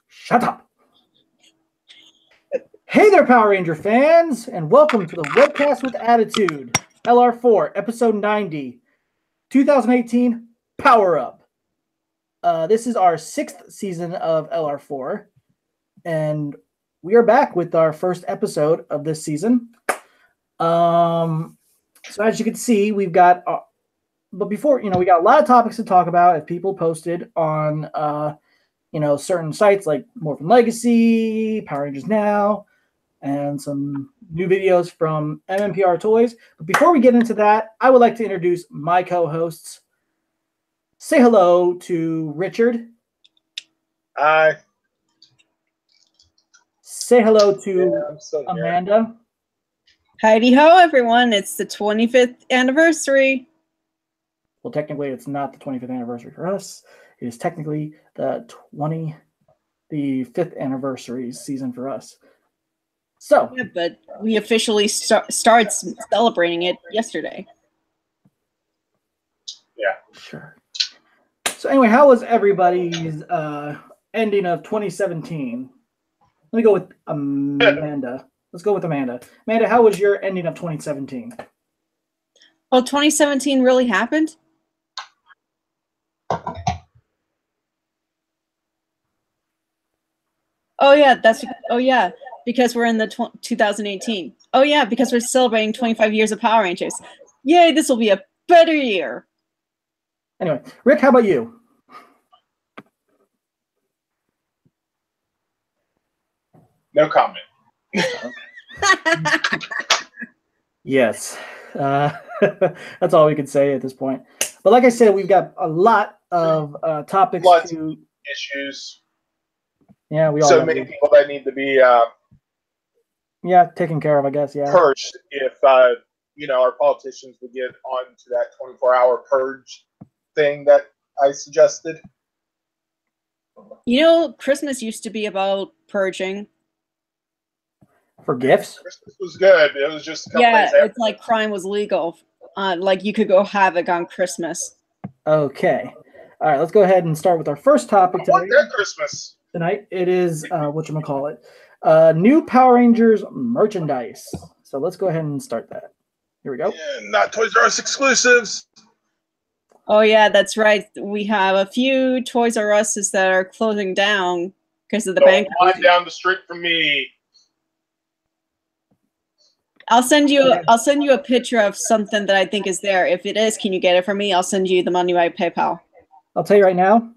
Shut up. Hey there, Power Ranger fans, and welcome to the Webcast with Attitude, LR4, Episode 90, 2018 Power Up. This is our 6th season of LR4, and we are back with our first episode of this season. So as you can see, we've got, but before, we got a lot of topics to talk about as people posted on, certain sites like Morphin Legacy, Power Rangers Now, and some new videos from MMPR Toys. But before we get into that, I would like to introduce my co-hosts. Say hello to Richard. Hi. Say hello to Amanda. Heidi ho, everyone. It's the 25th anniversary. Well, technically, it's not the 25th anniversary for us. It is technically the 5th anniversary season for us. So, yeah, but we officially started celebrating it yesterday. Yeah, sure. So anyway, how was everybody's ending of 2017? Let me go with Amanda. Let's go with Amanda. Amanda, how was your ending of 2017? Oh, 2017 really happened? Oh yeah, because we're in the 2018. Oh yeah, because we're celebrating 25 years of Power Rangers. Yay, this will be a better year. Anyway, Rick, how about you? No comment. Yes. That's all we can say at this point. But like I said, we've got a lot of topics issues. Yeah, we all so many people that need to be taken care of, I guess. Yeah, purged. If our politicians would get on to that 24-hour purge thing that I suggested. Christmas used to be about purging. For gifts? Christmas was good. It was just a couple days after. It's like crime was legal. Like you could go havoc on Christmas. Okay. All right, let's go ahead and start with our first topic today. What Christmas? Tonight it is whatchamacallit, new Power Rangers merchandise. So let's go ahead and start that. Here we go. Yeah, not Toys R Us exclusives. Oh yeah, that's right. We have a few Toys R Us's that are closing down because of the bank. One down the street from me. I'll send you a picture of something that I think is there. If it is, can you get it for me? I'll send you the money by PayPal. I'll tell you right now.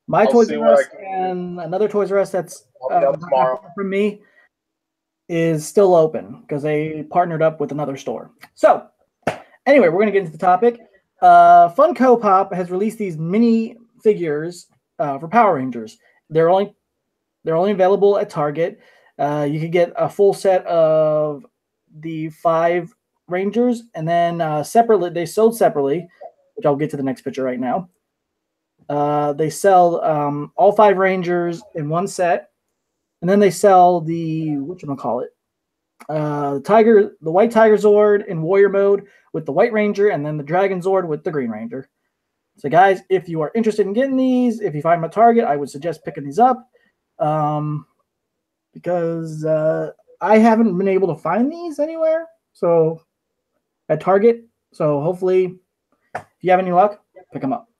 My Toys R Us and another Toys R Us that's from me is still open because they partnered up with another store. So, anyway, we're going to get into the topic. Funko Pop has released these mini figures for Power Rangers. They're only available at Target. You could get a full set of the 5 Rangers, and then separately, they sold separately, which I'll get to the next picture right now. They sell all 5 Rangers in one set, and then they sell the the White Tiger Zord in Warrior mode with the White Ranger, and then the Dragon Zord with the Green Ranger. So, guys, if you are interested in getting these, if you find them at Target, I would suggest picking these up, because I haven't been able to find these anywhere. So, at Target. So, hopefully, if you have any luck, pick them up.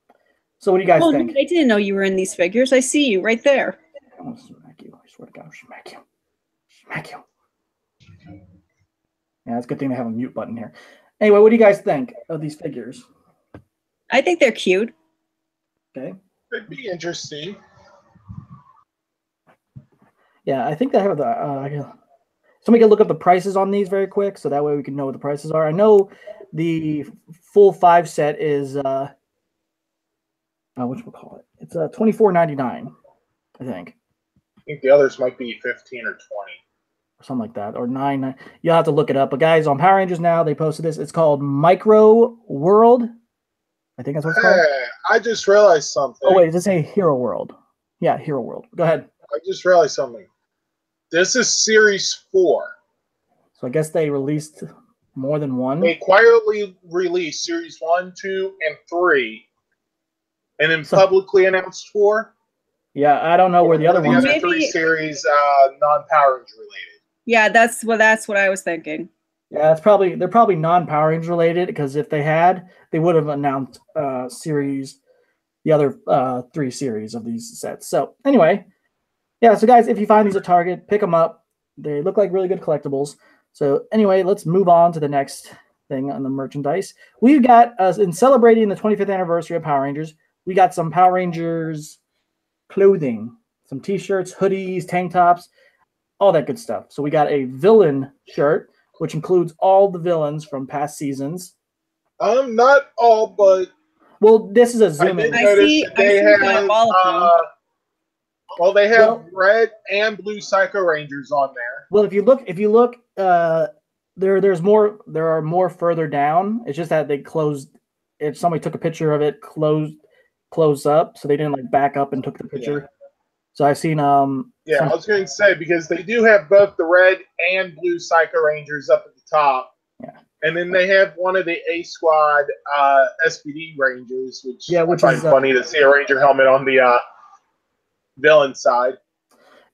So what do you guys think? I didn't know you were in these figures. I see you right there. I'm going to smack you. I swear to God, I'll smack you. Smack you. Yeah, it's a good thing to have a mute button here. Anyway, what do you guys think of these figures? I think they're cute. Okay. It'd be interesting. Yeah, I think they have the... somebody can look up the prices on these very quick, so that way we can know what the prices are. I know the full 5 set is... whatchamacallit? It's $24.99, I think. I think the others might be 15 or 20. Or something like that. Or 9. You'll have to look it up. But guys, on Power Rangers Now, they posted this. It's called Micro World. I think that's what it's called. I just realized something. Oh, wait, does it say Hero World? Yeah, Hero World. Go ahead. I just realized something. This is Series 4. So I guess they released more than one. They quietly released Series 1, 2, and 3 and then So- publicly announced 4. Yeah, I don't know where the other the ones. other Maybe- 3 series non-Power Ranger related. Yeah, that's what I was thinking. Yeah, they're probably non-Power Rangers related because if they had, they would have announced the other 3 series of these sets. So anyway, yeah. So guys, if you find these at Target, pick them up. They look like really good collectibles. So anyway, let's move on to the next thing on the merchandise. We've got in celebrating the 25th anniversary of Power Rangers, we got some Power Rangers clothing, some T-shirts, hoodies, tank tops, all that good stuff. So we got a villain shirt, which includes all the villains from past seasons. Not all, but Well, this is a I zoom did in. I notice see- that they I see have. all of them. Well, they have Well- red and blue Psycho Rangers on there. Well, if you look, there are more further down. It's just that they closed. If somebody took a picture of it, closed up, so they didn't like back up and took the picture. So I've seen Yeah, some- I was going to say because they do have both the red and blue Psycho Rangers up at the top. Yeah. And then they have one of the A Squad SPD Rangers, which Yeah, which I find is, funny to see a Ranger helmet on the villain side.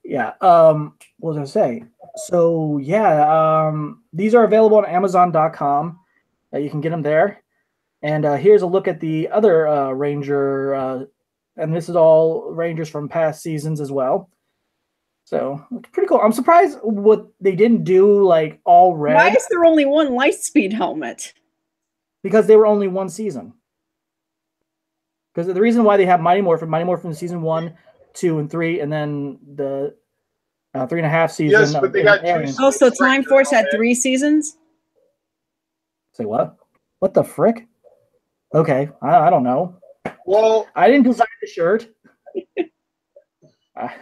yeah. What was I say? So yeah, these are available on Amazon.com. You can get them there. And here's a look at the other Ranger, and this is all Rangers from past seasons as well. So it's pretty cool. I'm surprised what they didn't do like all red Why is there only one Lightspeed helmet? because they were only one season. Because the reason why they have Mighty Morphin season 1, 2, and 3, and then the 3.5 season. Yes, but they of got two Alien. Oh, so Ranger Time Force had helmet. 3 seasons? Say what? What the frick? Okay, I don't know. Well, I didn't design the shirt. I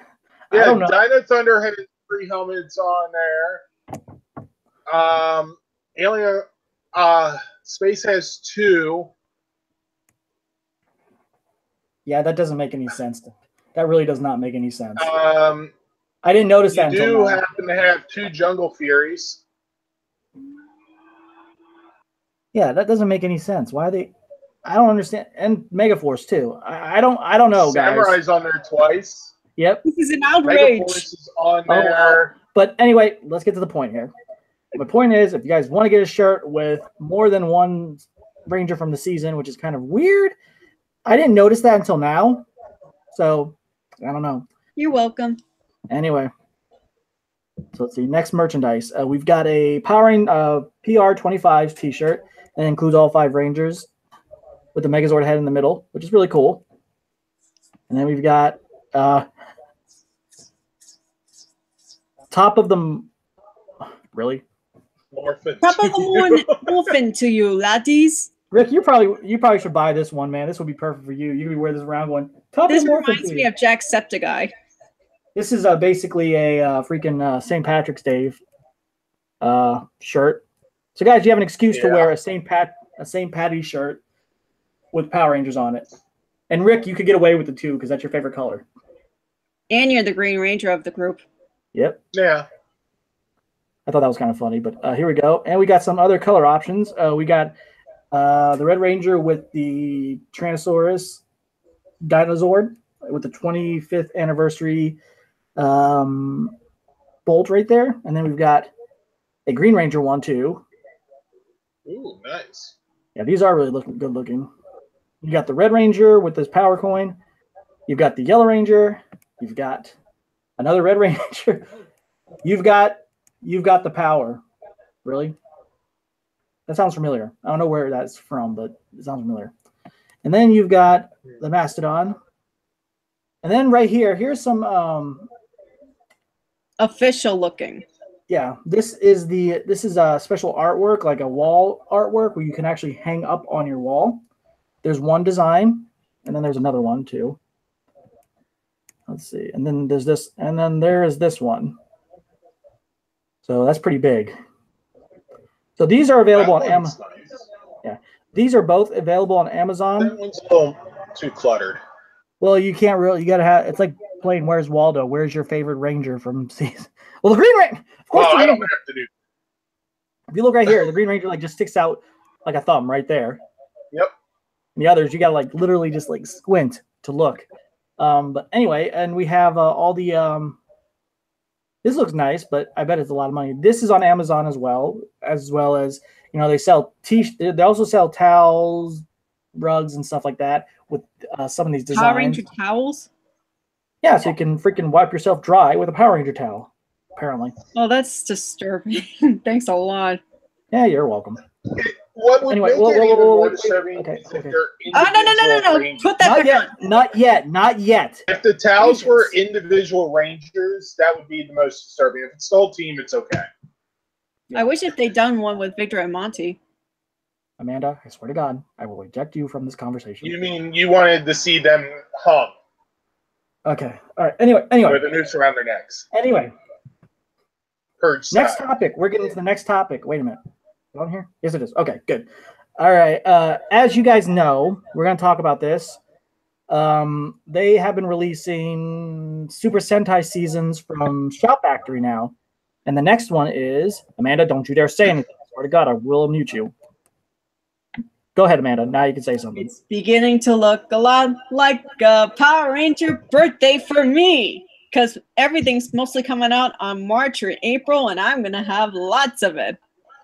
yeah, don't know. Dino Thunder has 3 helmets on there. Alien Space has 2. Yeah, that doesn't make any sense. That really does not make any sense. Um, I didn't notice you that until do now. happen to have 2 Jungle Furies. Yeah, that doesn't make any sense. Why are they? I don't understand. And Megaforce too. I don't know, guys. Samurai's on there twice. Yep. This is an outrage. Megaforce is on Oh, there. But anyway, let's get to the point here. My point is, if you guys want to get a shirt with more than one Ranger from the season, which is kind of weird, I didn't notice that until now. So I don't know. You're welcome. Anyway, so let's see. Next merchandise. We've got a Powering PR25 T-shirt, and it includes all 5 Rangers with the Megazord head in the middle, which is really cool. And then we've got top of the really. Morphin Top of the moon, wolfing to you, laddies. Rick, you probably should buy this one, man. This would be perfect for you. You could wear this around going. Top This of the Morphin reminds to me you. of Jacksepticeye. This is basically a freaking St. Patrick's Day shirt. So, guys, you have an excuse to Yeah. wear a St. Patty's shirt with Power Rangers on it. And Rick, you could get away with the 2 because that's your favorite color. And you're the Green Ranger of the group. Yep, Yeah. I thought that was kind of funny. But here we go, and we got some other color options. We got the Red Ranger with the Tyrannosaurus Dinozord with the 25th anniversary bolt right there, and then we've got a Green Ranger one too. Ooh, nice. Yeah, these are really good looking. You got the Red Ranger with this power coin. You've got the Yellow Ranger. You've got another Red Ranger. You've got the power. Really? That sounds familiar. I don't know where that's from, but it sounds familiar. And then you've got the Mastodon. And then right here, here's some Official looking. yeah, this is a special artwork, like a wall artwork where you can actually hang up on your wall. There's one design, and then there's another one too. Let's see. And then there's this, and then there is this one. So that's pretty big. So these are available on That Amazon. one's nice. These are both available on Amazon. That one's a little too cluttered. Well, you can't really. You gotta have. It's like playing Where's Waldo. Where's your favorite Ranger from season? Well, the Green Ranger. Of course, Well, the I Green don't have to do. If you look right here, the Green Ranger like just sticks out like a thumb right there. Yep. And the others, you gotta like literally just like squint to look. But anyway, and we have all the. This looks nice, but I bet it's a lot of money. This is on Amazon as well as they sell They also sell towels, rugs, and stuff like that with some of these designs. Power Ranger towels. Yeah, so you can freaking wipe yourself dry with a Power Ranger towel. Apparently. Oh, that's disturbing. Thanks a lot. Yeah, you're welcome. What would Anyway, make whoa, it whoa, even whoa, more wait, disturbing okay, is if okay. they're Oh, no. Rangers. Put that Not back yet. on. Not yet. If the towels were individual Rangers, that would be the most disturbing. If it's the whole team, it's okay. I wish if they'd done one with Victor and Monty. Amanda, I swear to God, I will eject you from this conversation. You mean you wanted to see them hung Okay. All right. Anyway. with a noose around their necks? Anyway. Purge style. Next topic. We're getting to the next topic. Wait a minute. Is it on here? Yes, it is. Okay, good. All right. As you guys know, we're going to talk about this. They have been releasing Super Sentai seasons from Shout Factory now. And the next one is, Amanda, don't you dare say anything. I swear to God, I will mute you. Go ahead, Amanda. Now you can say something. It's beginning to look a lot like a Power Ranger birthday for me. Because everything's mostly coming out on March or April, and I'm going to have lots of it,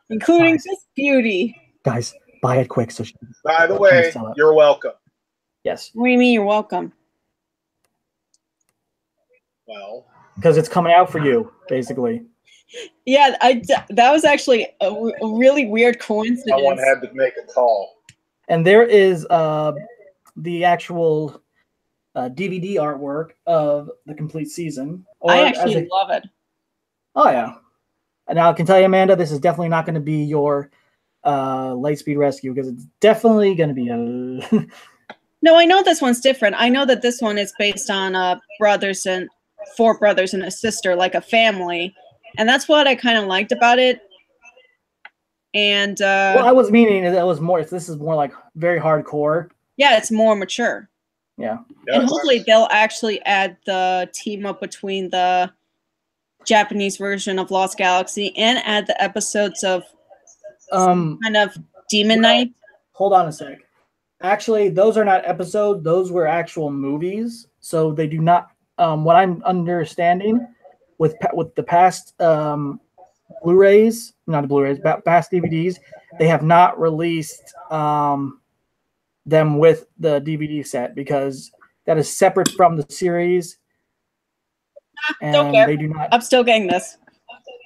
including Nice. this beauty. Guys, buy it quick. By the way, you're welcome. Yes, What do you mean you're welcome? Well, because it's coming out for you, basically. Yeah, that was actually a really weird coincidence. someone had to make a call. And there is the actual DVD artwork of the complete season. I actually love it. Oh, yeah. And now I can tell you, Amanda, this is definitely not going to be your Lightspeed Rescue because it's definitely going to be a... No, I know this one's different. I know that this one is based on four brothers and a sister, like a family. And that's what I kind of liked about it. And well, I was meaning that was more. This is more like very hardcore. yeah, it's more mature. Yeah. And hopefully they'll actually add the team up between the Japanese version of Lost Galaxy and add the episodes of kind of Demon Knight. Hold on a sec. Actually, those are not episodes. Those were actual movies. So they do not. What I'm understanding with the past Blu-rays, not Blu-rays, past DVDs, they have not released them with the DVD set because that is separate from the series. And Don't care. they do not. I'm still getting this.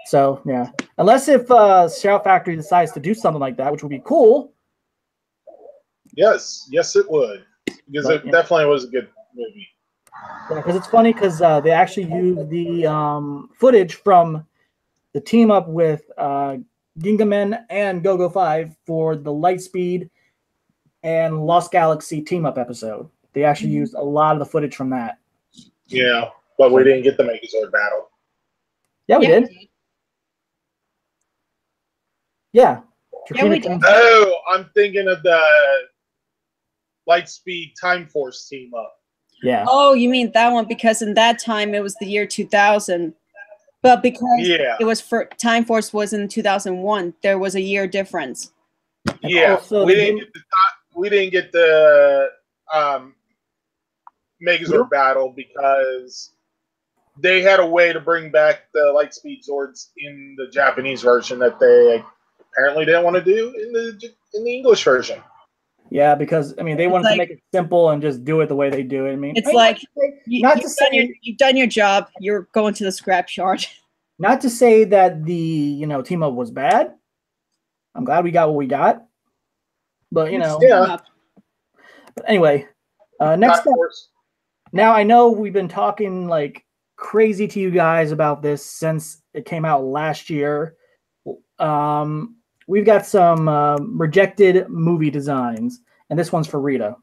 So yeah, unless if Shout Factory decides to do something like that, which would be cool. Yes, it would. Because But, it definitely was a good movie. Yeah, because it's funny because they actually use the footage from the team up with Gingamen and GoGo 5 for the Lightspeed and Lost Galaxy team up episode. They actually used a lot of the footage from that. Yeah, but we didn't get the Megazord battle. Yeah, we did. Yeah. Yeah, we did. Oh, I'm thinking of the Lightspeed Time Force team up. Yeah. Oh, you mean that one? Because in that time it was the year 2000, but because it was for Time Force was in 2001, there was a year difference. Yeah, also we didn't get the Megazord battle because they had a way to bring back the Lightspeed Zords in the Japanese version that they apparently didn't want to do in the English version. Yeah, because I mean they wanted to make it simple and just do it the way they do it. I mean, It's like you've done your job. You're going to the scrap yard. Not to say that the team up was bad. I'm glad we got what we got, but Yeah. But anyway, next up. Now I know we've been talking like crazy to you guys about this since it came out last year. We've got some rejected movie designs, and this one's for Rita.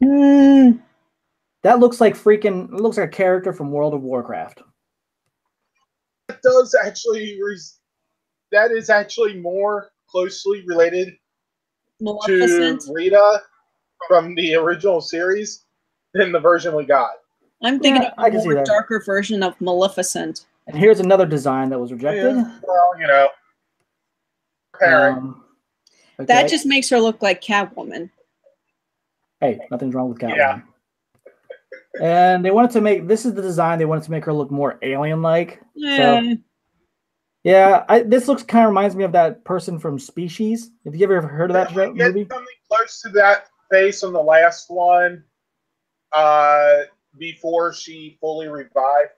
That looks like it looks like a character from World of Warcraft. That is actually more closely related Maleficent. to Rita from the original series than the version we got. I'm thinking of I a can see more that. darker version of Maleficent. And here's another design that was rejected. Yeah, well, parent. Okay. That just makes her look like Catwoman. Hey, nothing's wrong with Catwoman. Yeah. And they wanted to make this is the design. They wanted to make her look more alien-like. So yeah, this looks kind of reminds me of that person from Species. Have you ever heard of that movie? Something close to that face on the last one. Before she fully revived.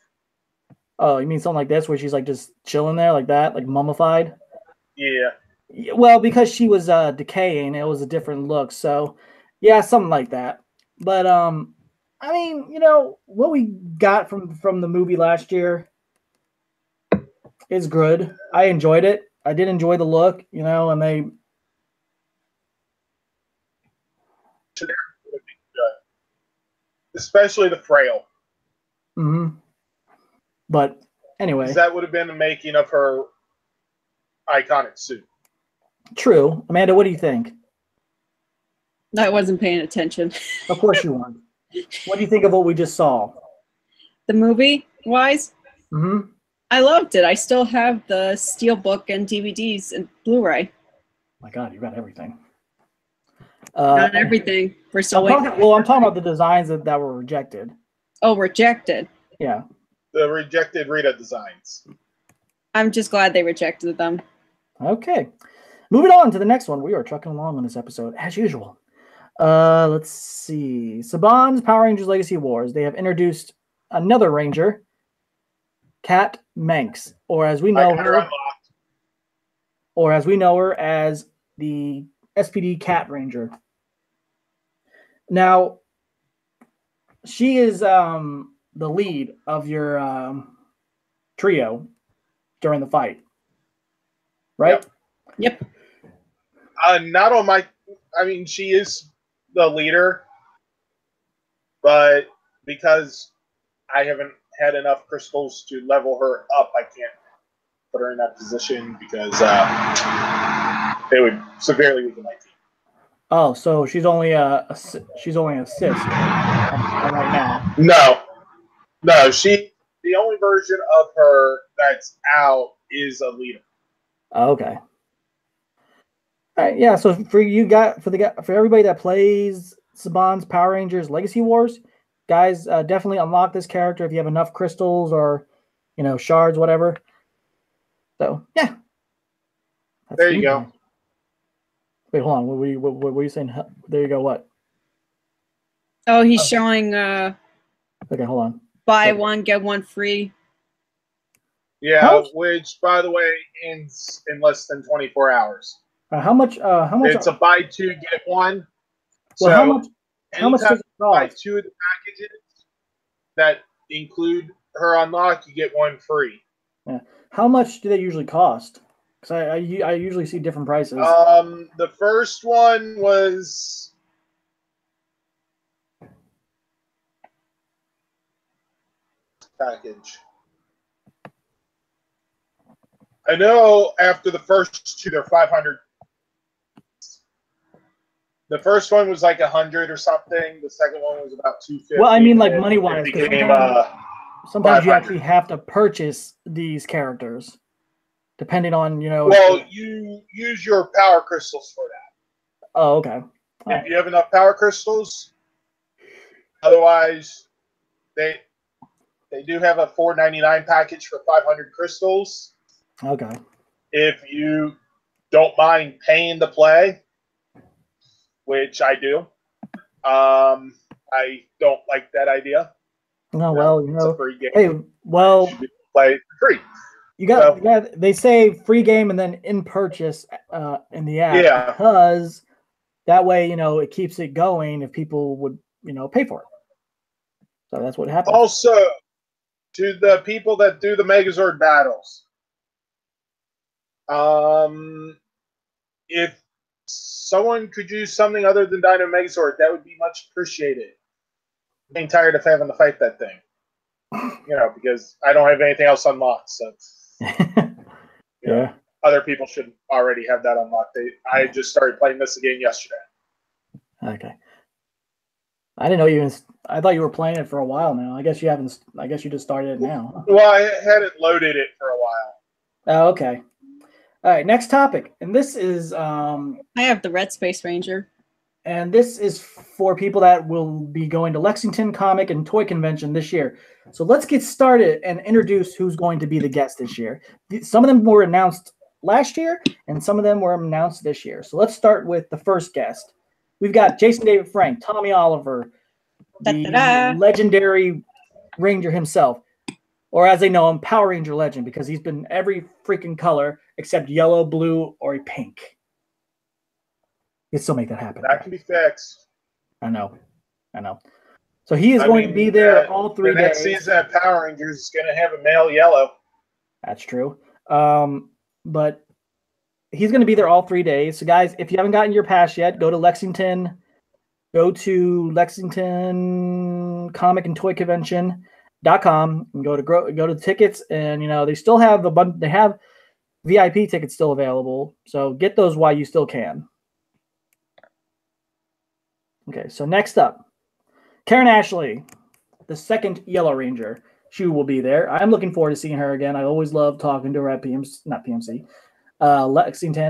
Oh, you mean something like this, where she's like just chilling there, like that, like mummified? Yeah. Well, because she was decaying, it was a different look. So, yeah, something like that. But I mean, you know, what we got from the movie last year is good. I enjoyed it. I did enjoy the look, you know, and they. Especially the frail. Mm-hmm. But anyway, that would have been the making of her iconic suit. True. Amanda, what do you think? I wasn't paying attention. Of course you weren't. What do you think of what we just saw? The movie wise? Mm-hmm. I loved it. I still have the Steelbook and DVDs and Blu-ray. My God, you got everything. Not everything. We're still waiting. I'm talking about the designs that were rejected. Oh, rejected. Yeah. The rejected Rita designs. I'm just glad they rejected them. Okay. Moving on to the next one. We are trucking along on this episode, as usual. Let's see. Saban's Power Rangers Legacy Wars. They have introduced another Ranger, Kat Manx, or as we know her as the SPD Cat Ranger. Now, she is the lead of your trio during the fight, right? Yep. Not on my. I mean, she is the leader, but because I haven't had enough crystals to level her up, I can't put her in that position because it would severely weaken my team. Oh, so she's only assist right now. No. The only version of her that's out is a leader. Oh, okay. All right, yeah. So for everybody that plays Saban's Power Rangers Legacy Wars, guys, definitely unlock this character if you have enough crystals or, you know, shards, whatever. So yeah. There you go. Wait, hold on. What were you saying? There you go. What? Oh, he's showing. Okay, hold on. Buy one get one free. Yeah, which by the way ends in less than 24 hours. How much? It's a buy two get one. Well, so how much does it cost? Buy two of the packages that include her unlock, you get one free. Yeah. How much do they usually cost? Because I usually see different prices. The first one was package. I know after the first two, they're 500. The first one was like 100 or something. The second one was about 250. Well, I mean, like money-wise. Sometimes you 500. actually have to purchase these characters, depending on, you know. Well, you use your power crystals for that. Oh, okay. If you have enough power crystals, otherwise, they do have a $4.99 package for 500 crystals. Okay. If you don't mind paying to play, which I do, I don't like that idea. No, well, you know. It's a free game. Hey, well, you play for free. You got they say free game and then in purchase in the app because that way, you know, it keeps it going if people would, you know, pay for it. So that's what happens. Also, to the people that do the Megazord battles, if someone could use something other than Dino Megazord, that would be much appreciated. I'm getting tired of having to fight that thing. You know, because I don't have anything else unlocked. So, yeah. Other people should already have that unlocked. I just started playing this again yesterday. Okay. I didn't know you. I thought you were playing it for a while now. I guess you haven't. I guess you just started it now. Well, I hadn't loaded it for a while. Oh, okay. All right. Next topic, and this is. I have the Red Space Ranger. And this is for people that will be going to Lexington Comic and Toy Convention this year. So let's get started and introduce who's going to be the guest this year. Some of them were announced last year, and some of them were announced this year. So let's start with the first guest. We've got Jason David Frank, Tommy Oliver, the legendary Ranger himself, or as they know him, Power Ranger legend, because he's been every freaking color except yellow, blue, or pink. You can still make that happen. That can be fixed. I know. So he is going to be there all 3 days. The next season of Power Rangers is going to have a male yellow. That's true. But he's going to be there all 3 days. So guys, if you haven't gotten your pass yet, go to Lexington Comic and Toy Convention.com and go to the tickets, and they still have they have VIP tickets still available. So get those while you still can. Okay, so next up, Karen Ashley, the second Yellow Ranger. She will be there. I'm looking forward to seeing her again. I always love talking to her at Lexington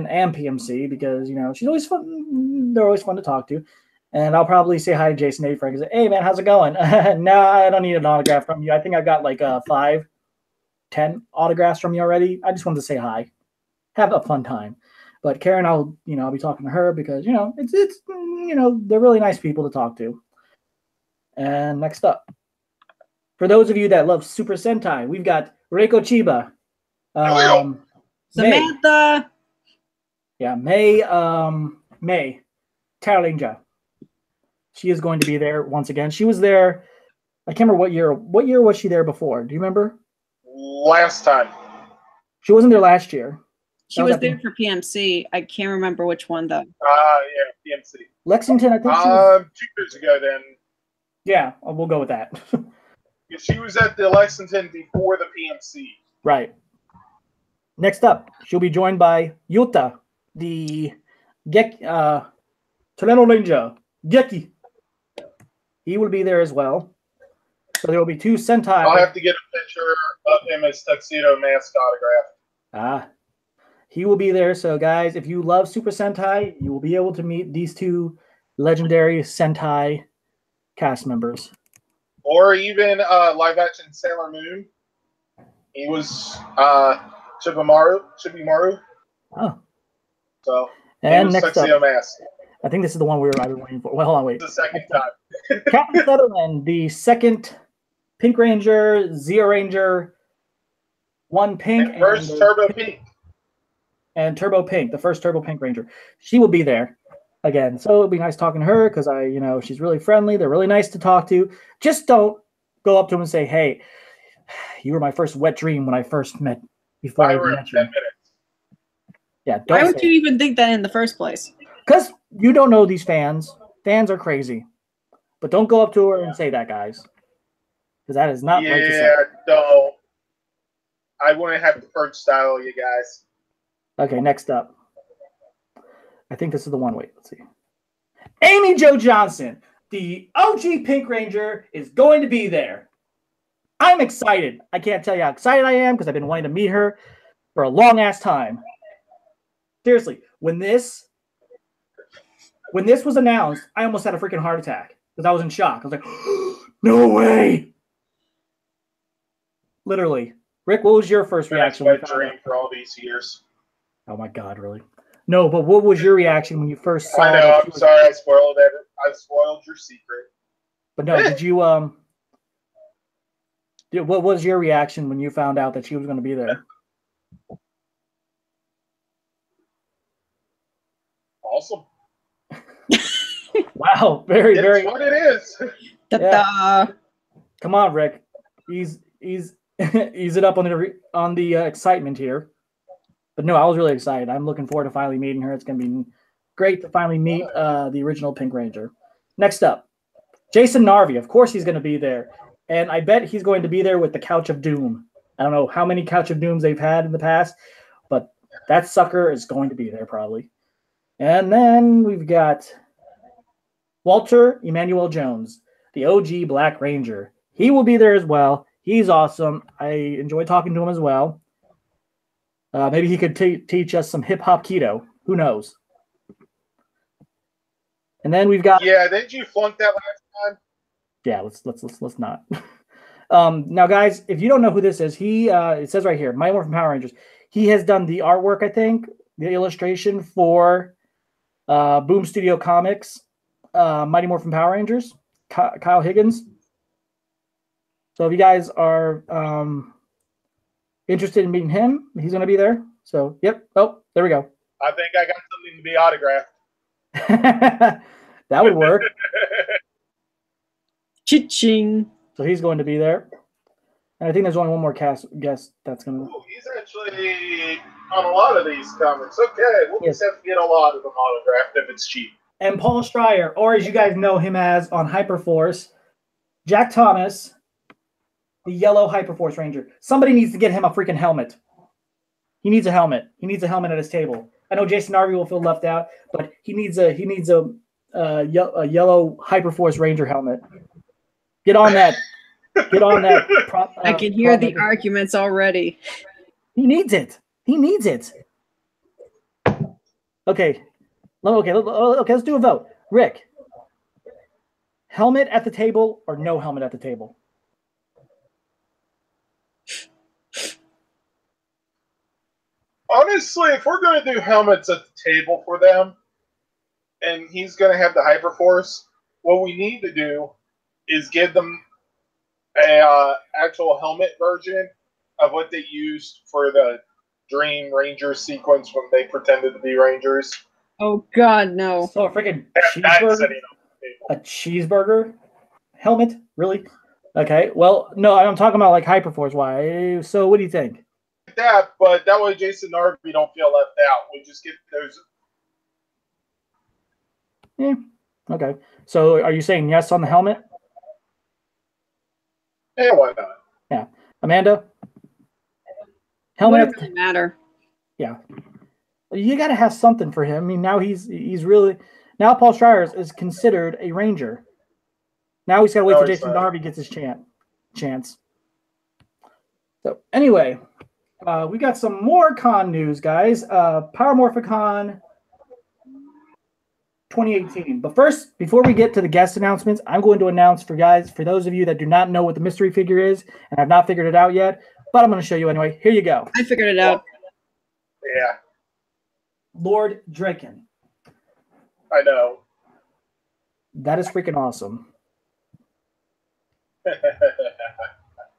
and PMC, because she's always fun. They're always fun to talk to. And I'll probably say hi to Jason A. Frank and say, "Hey man, how's it going?" No, I don't need an autograph from you. I think I've got like 5, 10 autographs from you already. I just wanted to say hi, have a fun time. But Karen, I'll be talking to her, because it's they're really nice people to talk to. And next up, for those of you that love Super Sentai, we've got Reiko Chiba, Samantha, May Tarlinja. She is going to be there once again. She was there. I can't remember what year. What year was she there before? Do you remember? Last time. She wasn't there last year. She was there for PMC. I can't remember which one though. Yeah, PMC. Lexington, I think. 2 years ago, then. Yeah, we'll go with that. She was at the Lexington before the PMC. Right. Next up, she'll be joined by Yuta, the Tornado Ninja, Geki. He will be there as well. So there will be 2 Sentai. I'll have to get a picture of him as Tuxedo Mask autograph. He will be there. So guys, if you love Super Sentai, you will be able to meet these 2 legendary Sentai cast members. Or even live action Sailor Moon. He was Chibimaru. Oh. So and was next Tuxedo up, Mask. I think this is the one I've been waiting for. Well, hold on, wait. The second time. Captain Sutherland, the second Pink Ranger, Zeo Ranger, 1 Pink, and first Turbo Pink. And Turbo Pink, the first Turbo Pink Ranger. She will be there again. So it'll be nice talking to her, because she's really friendly. They're really nice to talk to. Just don't go up to them and say, "Hey, you were my first wet dream when I first met before I met you." Yeah, don't. Why would you even think that in the first place? Because you don't know these fans. Fans are crazy. But don't go up to her and say that, guys. Because that is not right to say. Yeah, no. I wouldn't have the first style, you guys. Okay, next up. I think this is the one. Wait, let's see. Amy Jo Johnson, the OG Pink Ranger, is going to be there. I'm excited. I can't tell you how excited I am, because I've been wanting to meet her for a long-ass time. Seriously, when this was announced, I almost had a freaking heart attack, because I was in shock. I was like, no way. Literally. Rick, what was your first reaction? Wet dream for all these years. Oh my God, really? No, but what was your reaction when you first saw it? I know, I'm sorry I spoiled it. I spoiled your secret. But no, did you what was your reaction when you found out that she was going to be there? Awesome. Wow, very, it's very. What it is. Yeah. Come on, Rick. Ease it up on the excitement here. But no, I was really excited. I'm looking forward to finally meeting her. It's going to be great to finally meet the original Pink Ranger. Next up, Jason Narvi. Of course he's going to be there. And I bet he's going to be there with the Couch of Doom. I don't know how many Couch of Dooms they've had in the past, but that sucker is going to be there probably. And then we've got Walter Emmanuel Jones, the OG Black Ranger. He will be there as well. He's awesome. I enjoy talking to him as well. Maybe he could teach us some hip-hop keto. Who knows? And then we've got Yeah, didn't you flunk that last time? yeah. Let's not. Now, guys, if you don't know who this is, he it says right here, Mighty Morphin Power Rangers. He has done the artwork, I think, the illustration for Boom Studio Comics, Mighty Morphin Power Rangers, Kyle Higgins. So if you guys are interested in meeting him, he's going to be there. So, yep. Oh, there we go. I think I got something to be autographed. That would work. Cha-ching. So he's going to be there. And I think there's only one more guest that's going to. Ooh, he's actually on a lot of these comics. Okay, we'll Yes. just have to get a lot of them autographed if it's cheap. And Paul Stryer, or as you guys know him as on Hyperforce, Jack Thomas, the yellow Hyperforce Ranger. Somebody needs to get him a freaking helmet. He needs a helmet. He needs a helmet at his table. I know Jason Narvi will feel left out, but he needs a yellow Hyperforce Ranger helmet. Get on that. Get on that. I can hear the arguments already. He needs it. He needs it. Okay. Okay. Let's do a vote. Rick, helmet at the table or no helmet at the table? Honestly, if we're going to do helmets at the table for them, and he's going to have the Hyperforce, what we need to do is give them a actual helmet version of what they used for the Dream Ranger sequence when they pretended to be Rangers. Oh God, no! So a freaking That's cheeseburger? setting up the table. A cheeseburger helmet? Really? Okay. Well, no, I'm talking about like Hyperforce. Why? So what do you think? That, but that way Jason Narvi don't feel left out. We just get those. Yeah. Okay. So are you saying yes on the helmet? Yeah, why not? Yeah. Amanda? Helmet? Wouldn't really matter. Yeah. You got to have something for him. I mean, now he's really now Paul Stryer is considered a Ranger. Now he's got to wait No, till he's Jason not. Narvi gets his chance. So anyway, we got some more con news, guys. Power Morphicon 2018. But first, before we get to the guest announcements, I'm going to announce for those of you that do not know what the mystery figure is and have not figured it out yet, but I'm going to show you anyway. Here you go. I figured it out. Yeah, Lord Draken. I know. That is freaking awesome.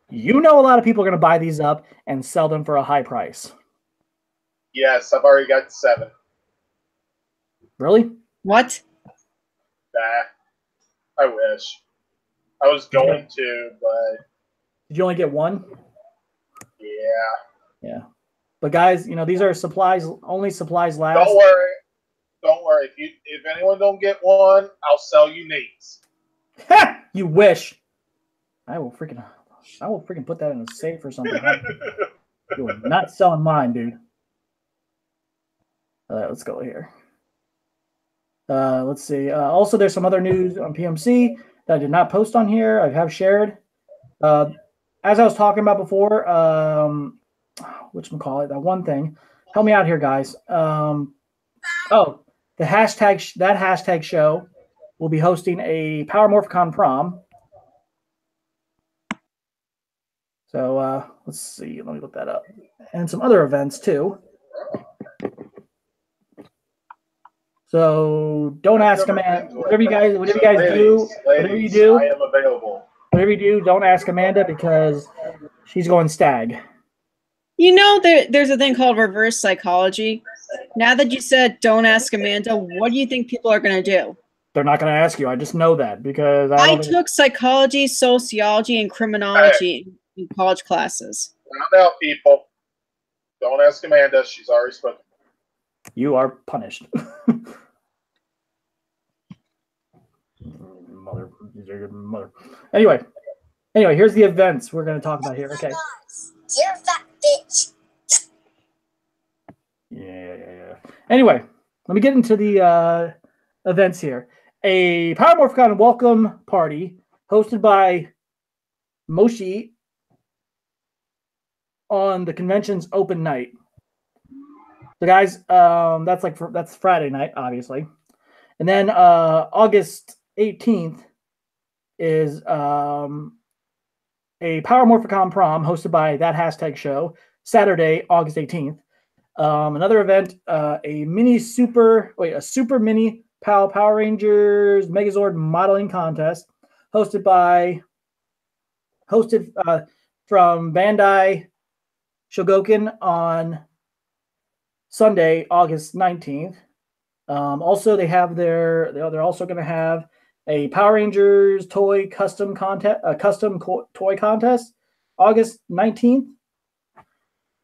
You know a lot of people are going to buy these up and sell them for a high price. Yes, I've already got 7. Really? What? Nah, I wish. I was going to, but Did you only get one? yeah. Yeah. But guys, you know, these are supplies, only supplies last. Don't worry. Don't worry. If anyone don't get one, I'll sell you Nate's. You wish. I will freaking put that in a safe or something. You are not selling mine, dude. Let's go here. Let's see. Also, there's some other news on PMC that I did not post on here. I have shared. As I was talking about before, whatchamacallit, that one thing. Help me out here, guys. The hashtag show will be hosting a Power Morphicon prom. So let's see. Let me look that up. And some other events too. So don't ask Amanda. Whatever you guys do, whatever you do, I am available. whatever you do, don't ask Amanda because she's going stag. You know, there's a thing called reverse psychology. Now that you said don't ask Amanda, what do you think people are going to do? They're not going to ask you. I just know that because I took psychology, sociology, and criminology in college classes. Round out, people. Don't ask Amanda. She's already spoken. You are punished. Mother. Anyway, here's the events we're going to talk about here. Okay. You're a fat bitch. Yeah. Anyway, let me get into the events here. A Power Morphicon welcome party hosted by Moshi on the convention's open night. So guys, that's Friday night, obviously. And then August 18th is a Power Morphicon prom hosted by That Hashtag Show, Saturday, August 18th. Another event, a super mini Power Rangers Megazord modeling contest hosted from Bandai Shogoken on Sunday, August 19th. Also, they're also going to have a Power Rangers toy custom toy contest, August 19th.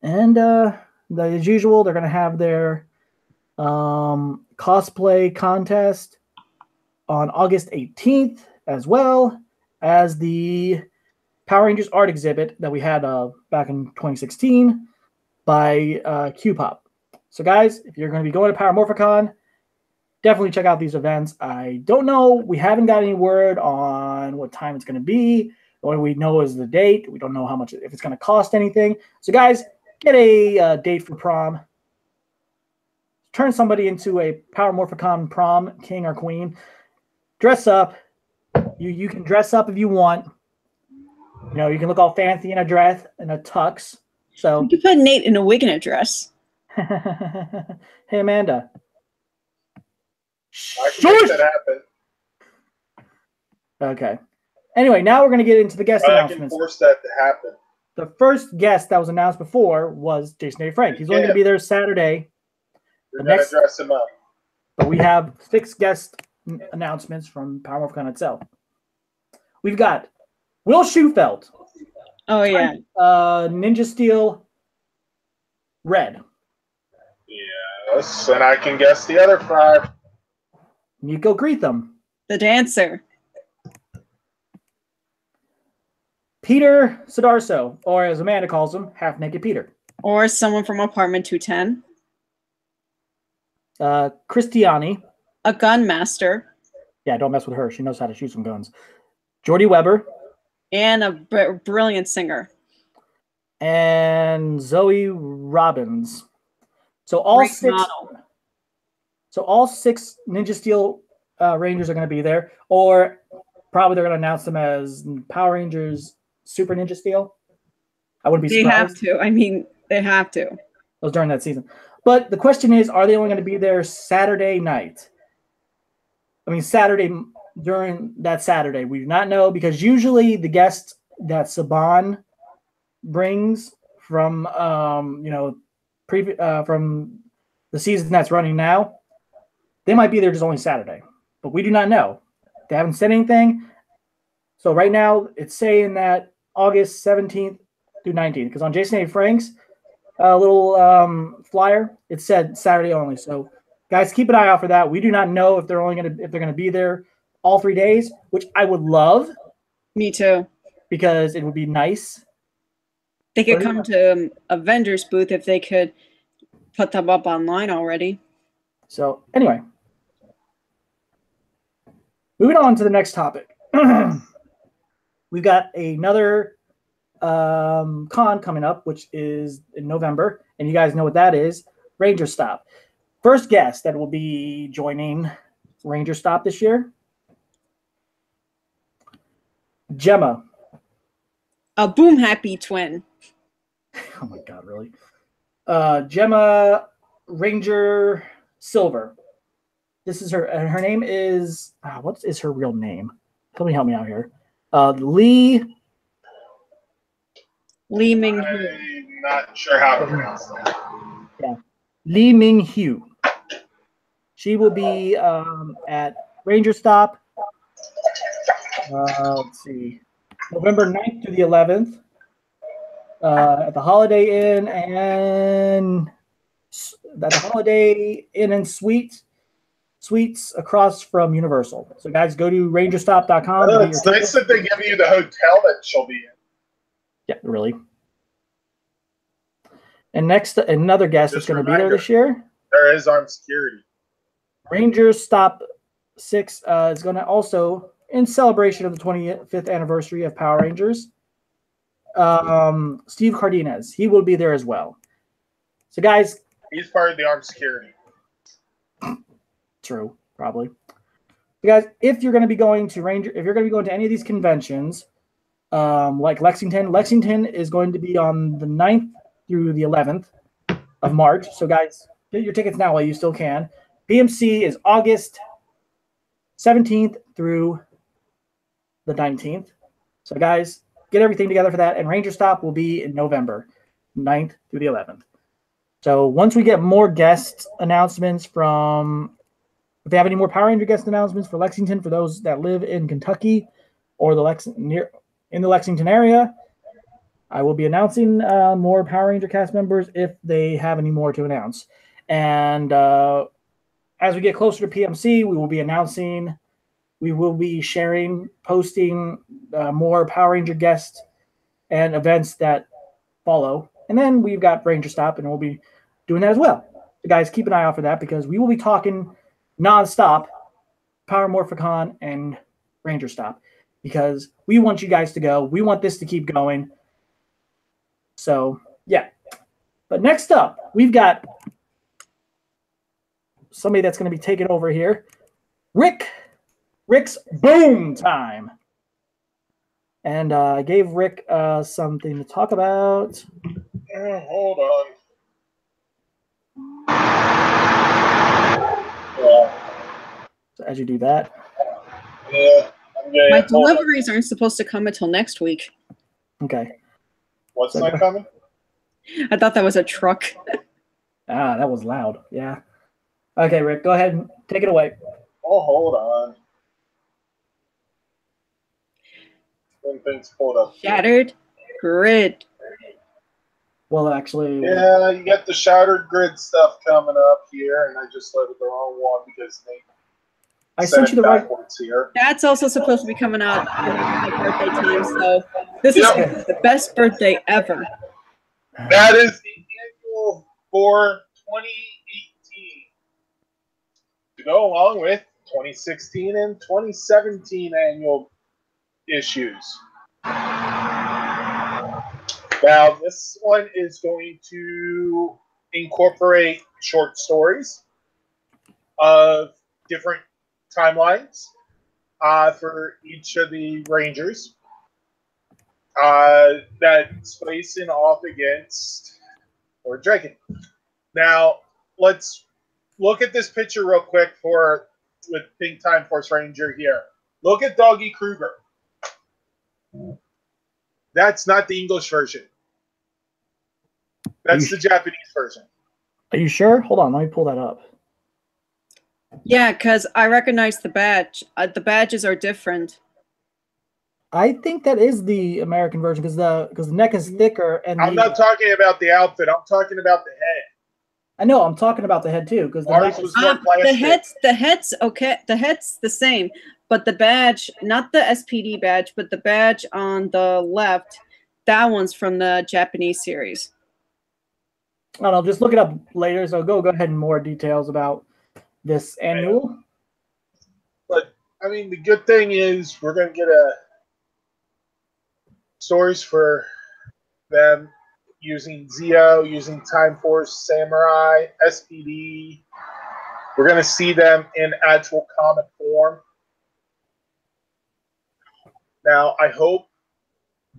And as usual, they're going to have their cosplay contest on August 18th, as well as the Power Rangers art exhibit that we had back in 2016 by Q-Pop. So, guys, if you're going to be going to Power Morphicon, definitely check out these events. I don't know. We haven't got any word on what time it's going to be. What we know is the date. We don't know how much, if it's going to cost anything. So, guys, get a date for prom. Turn somebody into a Power Morphicon prom king or queen. Dress up. You can dress up if you want. You know, you can look all fancy in a dress and a tux. So You could put Nate in a wig and a dress. Hey, Amanda. I can make that happen. Okay. Anyway, now we're going to get into the guest I can announcements. force that to happen. The first guest that was announced before was Jason A. Frank. He's only going to be there Saturday. You're going to dress him up. But we have 6 guest announcements from Power Morphicon itself. We've got Will Shufelt. Oh, yeah. Ninja Steel Red. Yes, and I can guess the other 5. Nico Greetham. The dancer. Peter Sidarso, or as Amanda calls him, Half Naked Peter. Or someone from Apartment 210. Christiani. A gun master. Yeah, don't mess with her. She knows how to shoot some guns. Jordy Weber. And a brilliant singer. And Zoe Robbins. So all Great 6. model. So all 6 Ninja Steel Rangers are going to be there, or probably they're going to announce them as Power Rangers Super Ninja Steel. I wouldn't be They surprised. have to. I mean, they have to. It was during that season. But the question is, are they only going to be there Saturday night? I mean, Saturday, during that Saturday. We do not know, because usually the guests that Saban brings from, from the season that's running now, they might be there just only Saturday. But we do not know. They haven't said anything. So right now, it's saying that August 17th through 19th, because on Jason A. Frank's little flyer, it said Saturday only. So guys, keep an eye out for that. We do not know if they're gonna be there all 3 days, which I would love. Me too. Because it would be nice. They could come to a vendor's booth if they could put them up online already. So anyway, moving on to the next topic. We've got another con coming up, which is in November, and you guys know what that is. Ranger Stop. First guest that will be joining Ranger Stop this year, Gemma. A boom happy twin. Oh my god, really? Gemma Ranger Silver. This is her name is what is her real name? Somebody help me out here. Lee Ming-hu. I'm not sure how to pronounce that. Yeah, Lee Ming-hu. She will be at Ranger Stop. Let's see, November 9th to the 11th at the Holiday Inn and Suites across from Universal. So guys, go to rangerstop.com. It's nice that they give you the hotel that she'll be in. Yeah, really. And next, another guest that's going to be there this year. There is armed security. Ranger Stop 6 is going to also, in celebration of the 25th anniversary of Power Rangers, Steve Cardenas. He will be there as well. So guys, he's part of the armed security. True. probably. You guys, if you're going to be going to Ranger, if you're going to be going to any of these conventions, like Lexington is going to be on the 9th through the 11th of March. So, guys, get your tickets now while you still can. PMC is August 17th through the 19th. So, guys, get everything together for that. And Ranger Stop will be in November 9th through the 11th. So, once we get more guest announcements from, if they have any more Power Ranger guest announcements for Lexington, for those that live in Kentucky or in the Lexington area, I will be announcing more Power Ranger cast members if they have any more to announce. And as we get closer to PMC, we will be sharing, posting more Power Ranger guests and events that follow. And then we've got Ranger Stop, and we'll be doing that as well. So guys, keep an eye out for that, because we will be talking nonstop Power Morphicon and Ranger Stop, because we want you guys to go. We want this to keep going. So, yeah. But next up, we've got somebody that's going to be taking over here. Rick's Boom Time. And I gave Rick something to talk about. Hold on. Yeah. So as you do that. Yeah. My deliveries aren't supposed to come until next week. Okay. What's not coming? I thought that was a truck. That was loud. Yeah. Okay, Rick, go ahead and take it away. Oh, hold on. When things pulled up. Shattered Grid. Well, actually. Yeah, you got the Shattered Grid stuff coming up here, and I just loaded the wrong one because I sent you the right here. That's also supposed to be coming out around my birthday time, so this is the best birthday ever. That is the annual for 2018 to go along with 2016 and 2017 annual issues. Now, this one is going to incorporate short stories of different timelines for each of the Rangers that's facing off against Lord Draken. Now, let's look at this picture real quick with Pink Time Force Ranger here. Look at Doggy Kruger. That's not the English version. That's the Japanese version. Are you sure? Hold on, let me pull that up. Yeah, because I recognize the badge. The badges are different. I think that is the American version, because the neck is thicker. And I'm not talking about the outfit. I'm talking about the head. I know. I'm talking about the head too, because the head's okay. The head's the same, but the badge, not the SPD badge, but the badge on the left, that one's from the Japanese series. I don't know. Just look it up later. So go ahead and more details about this annual. But I mean, the good thing is we're going to get stories for them using Zeo, using Time Force, Samurai, SPD. We're going to see them in actual comic form. Now, I hope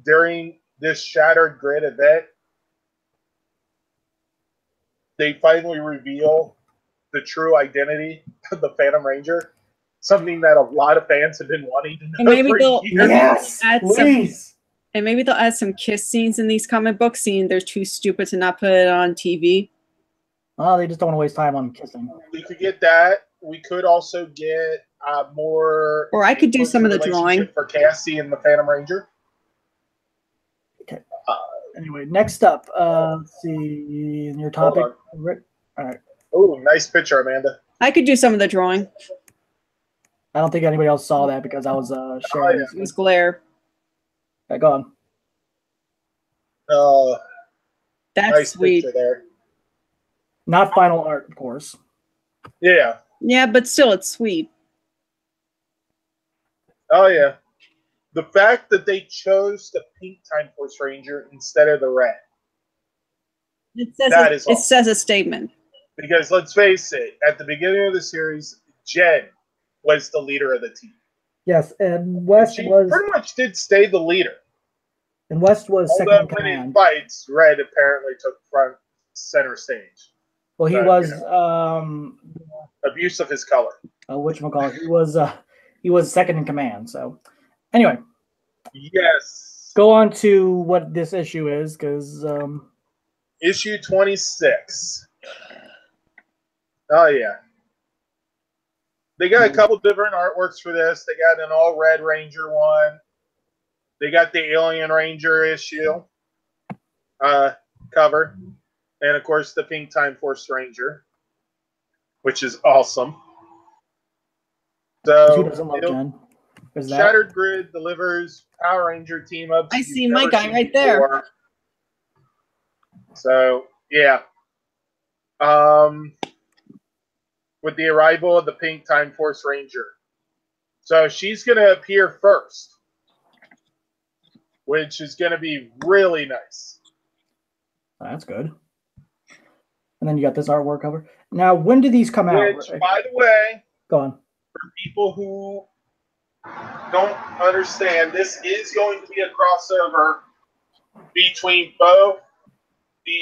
during this Shattered Grid event, they finally reveal the true identity of the Phantom Ranger. Something that a lot of fans have been wanting to know. And maybe they'll maybe they'll add some kiss scenes in these comic books, seeing they're too stupid to not put it on TV. Oh, they just don't want to waste time on kissing. We could get that. We could also get more. Or I could do some of the drawing for Cassie and the Phantom Ranger. Okay. Anyway, next up, let's see in your topic. All right. Oh, nice picture, Amanda. I could do some of the drawing. I don't think anybody else saw that because I was sharing. It was glare. Okay, go on. That's nice sweet. There. Not final art, of course. Yeah. Yeah, but still, it's sweet. Oh, yeah. The fact that they chose the pink Time Force Ranger instead of the red. It says a statement. Because let's face it, at the beginning of the series, Jen was the leader of the team. Yes, and And West she was pretty much did stay the leader. second Although in when in command. fights, Red apparently took front center stage. Well, he So, was Abuse of his color. whatchamacallit, he was second in command. So anyway, Yes. go on to what this issue is, because Issue 26. Oh, yeah. They got a couple different artworks for this. They got an all Red Ranger one. They got the Alien Ranger issue cover. And, of course, the Pink Time Force Ranger, which is awesome. who So, doesn't love Jen? Is that Shattered Grid delivers Power Ranger team-ups. I you've see my never guy seen right there. before. So, yeah. With the arrival of the Pink Time Force Ranger. So she's going to appear first, which is going to be really nice. that's good? And then you got this artwork cover. Now, when do these come out? Which, by the way, Go on. for people who don't understand, this is going to be a crossover between both the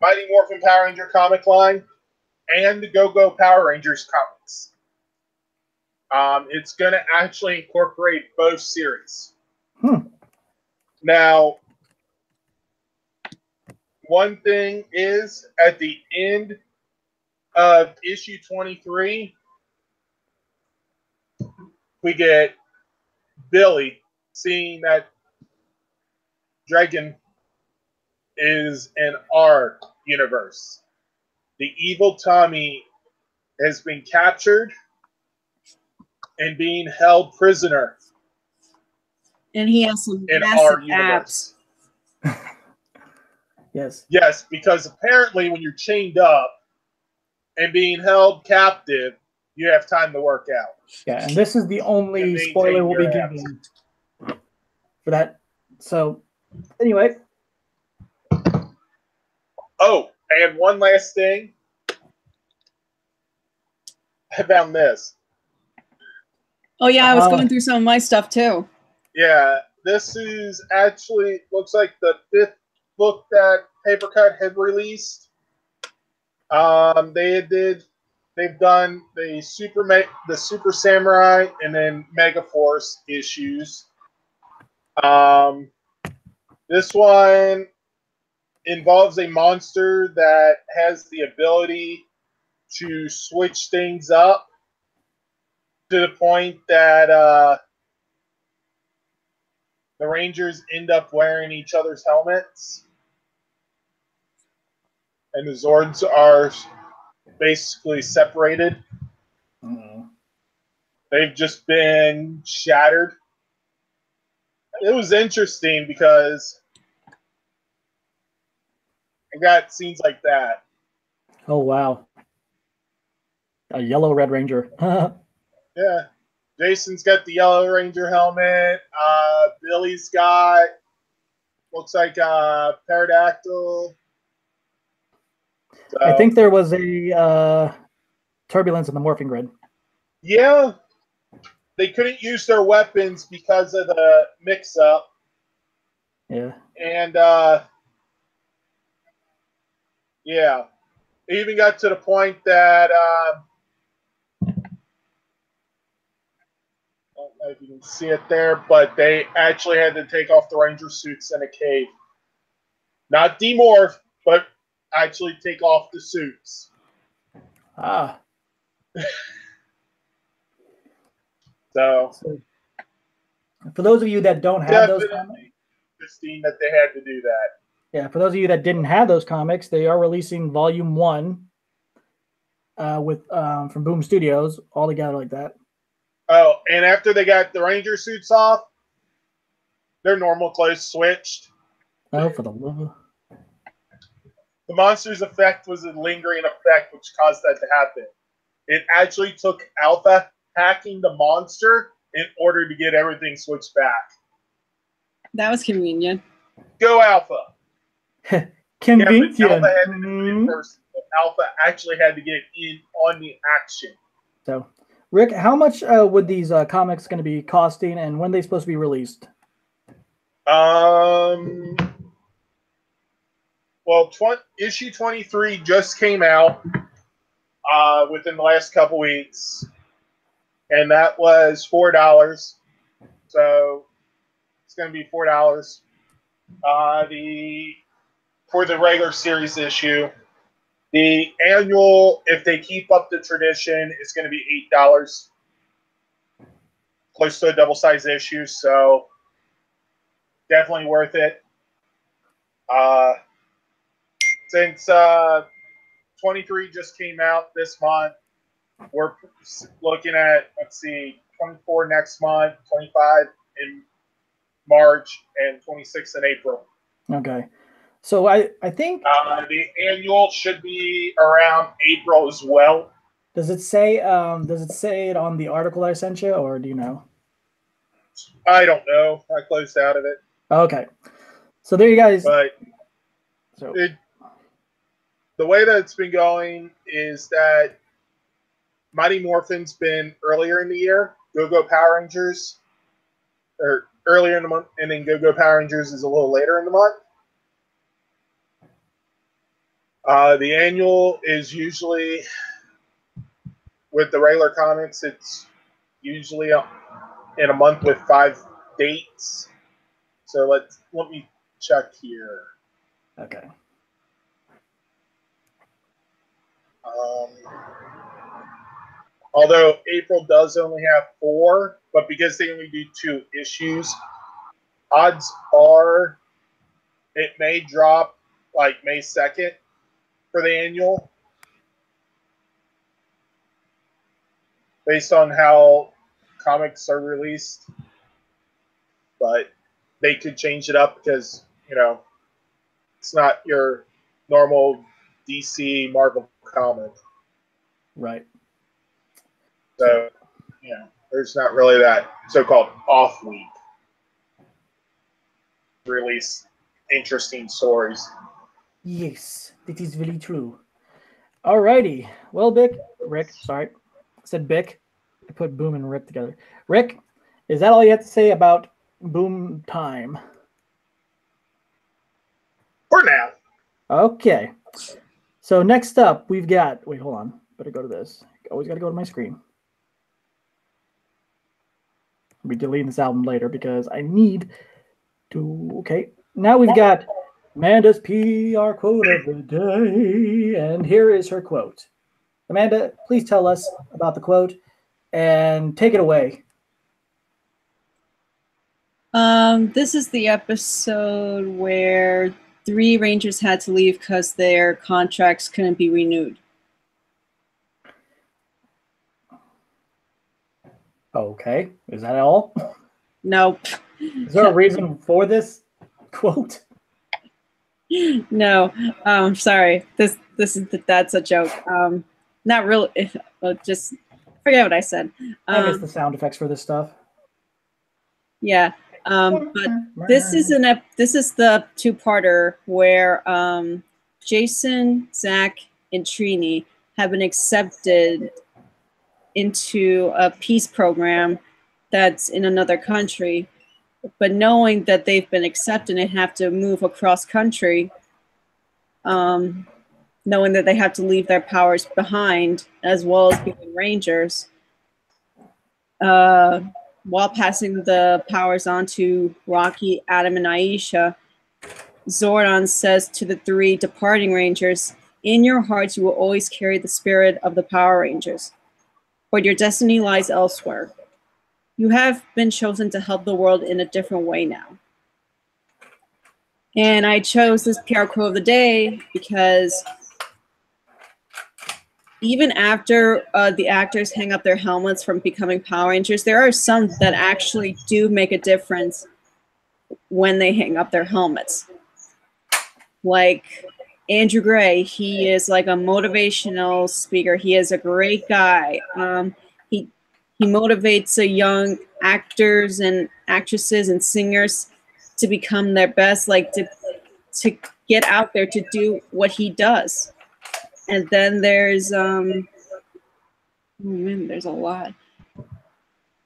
Mighty Morphin Power Ranger comic line and the Go-Go Power Rangers comics. It's going to actually incorporate both series. Now, one thing is, at the end of issue 23, we get Billy seeing that Dragon is in our universe. The evil Tommy has been captured and being held prisoner And he has some in massive our abs. universe. Yes. Yes, because apparently when you're chained up and being held captive, you have time to work out. Yeah, and this is the only And maintain spoiler we'll be your abs. giving for that. So, anyway, Oh, and one last thing. I found this. Oh yeah, I was going through some of my stuff too. Yeah, this is actually looks like the 5th book that Papercut had released. They've done the Super Samurai and then Mega Force issues. This one involves a monster that has the ability to switch things up to the point that the Rangers end up wearing each other's helmets. And the Zords are basically separated. They've just been shattered. It was interesting because I got scenes like that. oh wow, a yellow Red Ranger. Yeah. Jason's got the Yellow Ranger helmet. Billy's got, looks like a pterodactyl. So, I think there was a turbulence in the morphing grid. yeah, they couldn't use their weapons because of the mix-up. Yeah. And, yeah, it even got to the point that, I don't know if you can see it there, but they actually had to take off the Ranger suits in a cave. Not demorph, but actually take off the suits. Ah. So for those of you that don't have those comics, definitely interesting that they had to do that. yeah, for those of you that didn't have those comics, they are releasing Volume 1 with from Boom Studios all together like that. Oh, and after they got the Ranger suits off, their normal clothes switched. Oh, for the love. The monster's effect was a lingering effect which caused that to happen. It actually took Alpha hacking the monster in order to get everything switched back. That was convenient. Go Alpha! Convenient. Yeah, Alpha had to do it first. Alpha actually had to get in on the action. So, Rick, how much would these comics going to be costing, and when are they supposed to be released? Well, issue 23 just came out within the last couple weeks, and that was $4. So it's going to be $4. For the regular series issue, the annual, if they keep up the tradition, is going to be $8, close to a double-sized issue. So definitely worth it. Since 23 just came out this month, we're looking at, 24 next month, 25 in March, and 26 in April. Okay. So I think the annual should be around April as well. does it say it on the article I sent you, or do you know? I don't know. I closed out of it. Okay. So there you guys. But so the way that it's been going is that Mighty Morphin's been earlier in the year. Go-Go Power Rangers or earlier in the month, and then Go-Go Power Rangers is a little later in the month. The annual is usually, with the regular comics, it's usually in a month with 5 dates. So let me check here. Okay. Although April does only have 4, but because they only do 2 issues, odds are it may drop like May 2nd for the annual, based on how comics are released. But they could change it up because, it's not your normal DC Marvel comic. Right. So, there's not really that so-called off week. Release interesting stories. Yes, that is very true. Alrighty. Well, Rick, sorry. I said Bick. I put Boom and Rick together. Rick, is that all you have to say about Boom Time? For now. Okay. So next up, we've got... Wait, hold on. Better go to this. Always got to go to my screen. I'll be deleting this album later because I need to... Okay. Now we've got Amanda's PR quote of the day. And here is her quote. Amanda, please tell us about the quote and take it away. This is the episode where 3 Rangers had to leave because their contracts couldn't be renewed. Okay. Is that all? Nope. Is there a reason for this quote? No. Sorry. That's a joke. Not really. Just forget what I said. I miss the sound effects for this stuff. Yeah. But this is the 2-parter where Jason, Zach, and Trini have been accepted into a peace program that's in another country, but knowing that they've been accepted and have to move across country, knowing that they have to leave their powers behind as well as being Rangers, while passing the powers on to Rocky, Adam, and Aisha, Zordon says to the 3 departing Rangers, "In your hearts you will always carry the spirit of the Power Rangers, but your destiny lies elsewhere. You have been chosen to help the world in a different way now." And I chose this PR quote of the day because even after the actors hang up their helmets from becoming Power Rangers, there are some that actually do make a difference when they hang up their helmets. Like Andrew Gray, he is like a motivational speaker. He is a great guy. He motivates young actors and actresses and singers to become their best, like to get out there to do what he does. And then there's Man, there's a lot.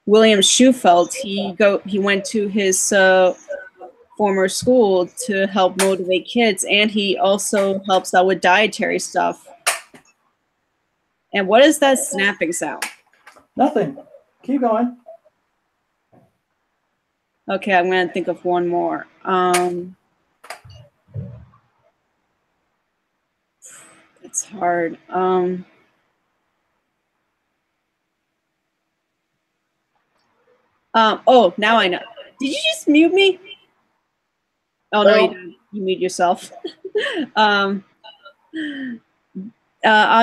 William Schufelt, he went to his former school to help motivate kids, and he also helps out with dietary stuff. And what is that snapping sound? Nothing. Keep going. Okay, I'm gonna think of one more. It's hard. Oh, now I know. Did you just mute me? Oh no, you didn't. You mute yourself. I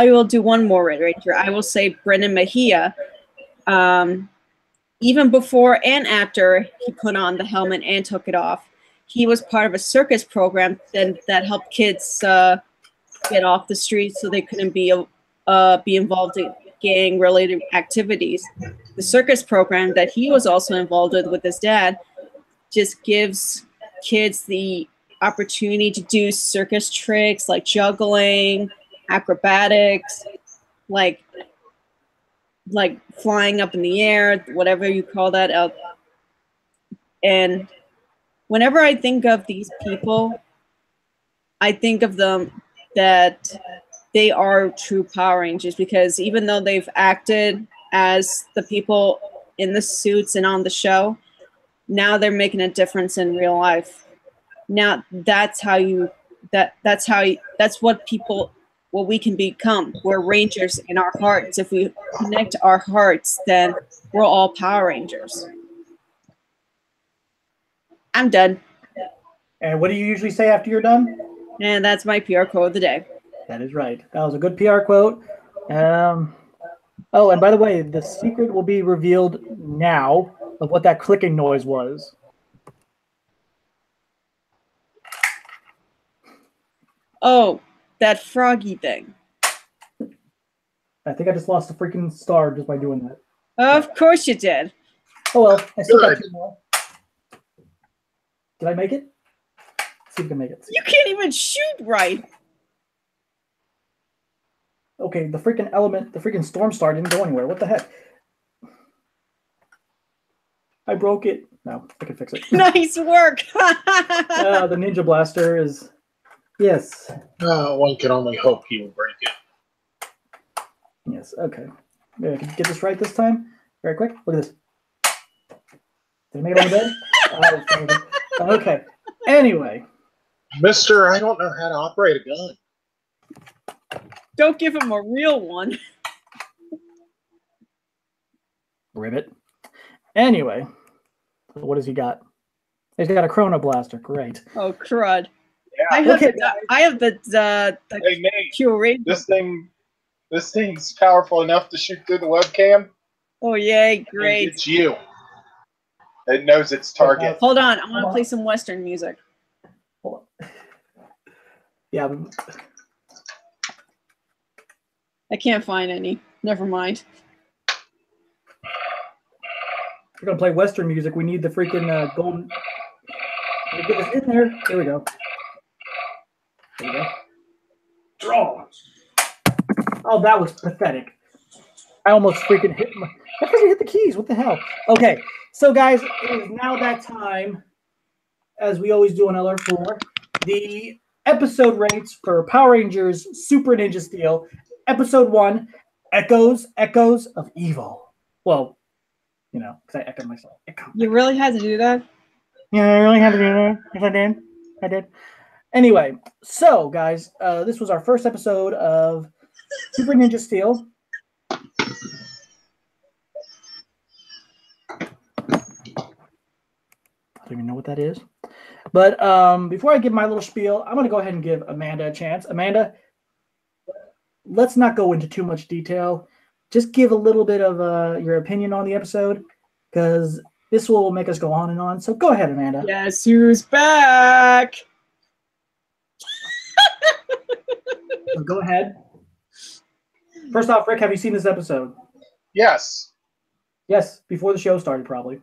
will do one more right here. I will say Brendan Mejia. Even before and after he put on the helmet and took it off, he was part of a circus program that helped kids get off the streets so they couldn't be involved in gang-related activities. The circus program that he was also involved with his dad just gives kids the opportunity to do circus tricks like juggling, acrobatics, like flying up in the air, whatever you call that. And whenever I think of these people, I think of them that they are true Power Rangers, because even though they've acted as the people in the suits and on the show, now they're making a difference in real life. Now that's what we can become. We're Rangers in our hearts. If we connect our hearts, then we're all Power Rangers. I'm done. And what do you usually say after you're done? And that's my PR quote of the day. That is right. That was a good PR quote. Oh, and by the way, the secret will be revealed now of what that clicking noise was. Oh, that froggy thing. I think I just lost a freaking star just by doing that. Of course you did. Oh well, I still got 2 more. Did I make it? Let's see if I can make it. You can't even shoot right. Okay, the freaking storm star didn't go anywhere. What the heck? I broke it. No, I can fix it. Nice work. The Ninja Blaster is... Yes. One can only hope he will break it. Yes, okay. Maybe I can get this right this time. Very quick. Look at this. Did I make it on the bed? Okay. Anyway. Mister, I don't know how to operate a gun. Don't give him a real one. Ribbit. Anyway. What has he got? He's got a Chrono Blaster. Great. Oh, crud. Yeah. I have the Hey, Nate, Curate. This thing's powerful enough to shoot through the webcam. Oh, yay. Great. It's you. It knows its target. Hold on. I want to play some Western music. Hold on. Yeah. I can't find any. Never mind. We're going to play Western music. We need the freaking golden... Let me get this in there. There we go. There we go. Draw. Oh, that was pathetic. I almost freaking hit my... That's because you hit the keys. What the hell? Okay. So, guys, it is now that time, as we always do on LR4, the episode rates for Power Rangers Super Ninja Steel. Episode 1, Echoes of Evil. Well, you know, because I echoed myself. You really had to do that? Yeah, I really had to do that. Yes, I did. Anyway, so, guys, this was our first episode of Super Ninja Steel. I don't even know what that is. But before I give my little spiel, I'm going to go ahead and give Amanda a chance. Amanda, let's not go into too much detail. Just give a little bit of your opinion on the episode, because this will make us go on and on. So go ahead, Amanda. Guess who's back? So go ahead. First off, Rick, have you seen this episode? Yes. Yes, before the show started, probably.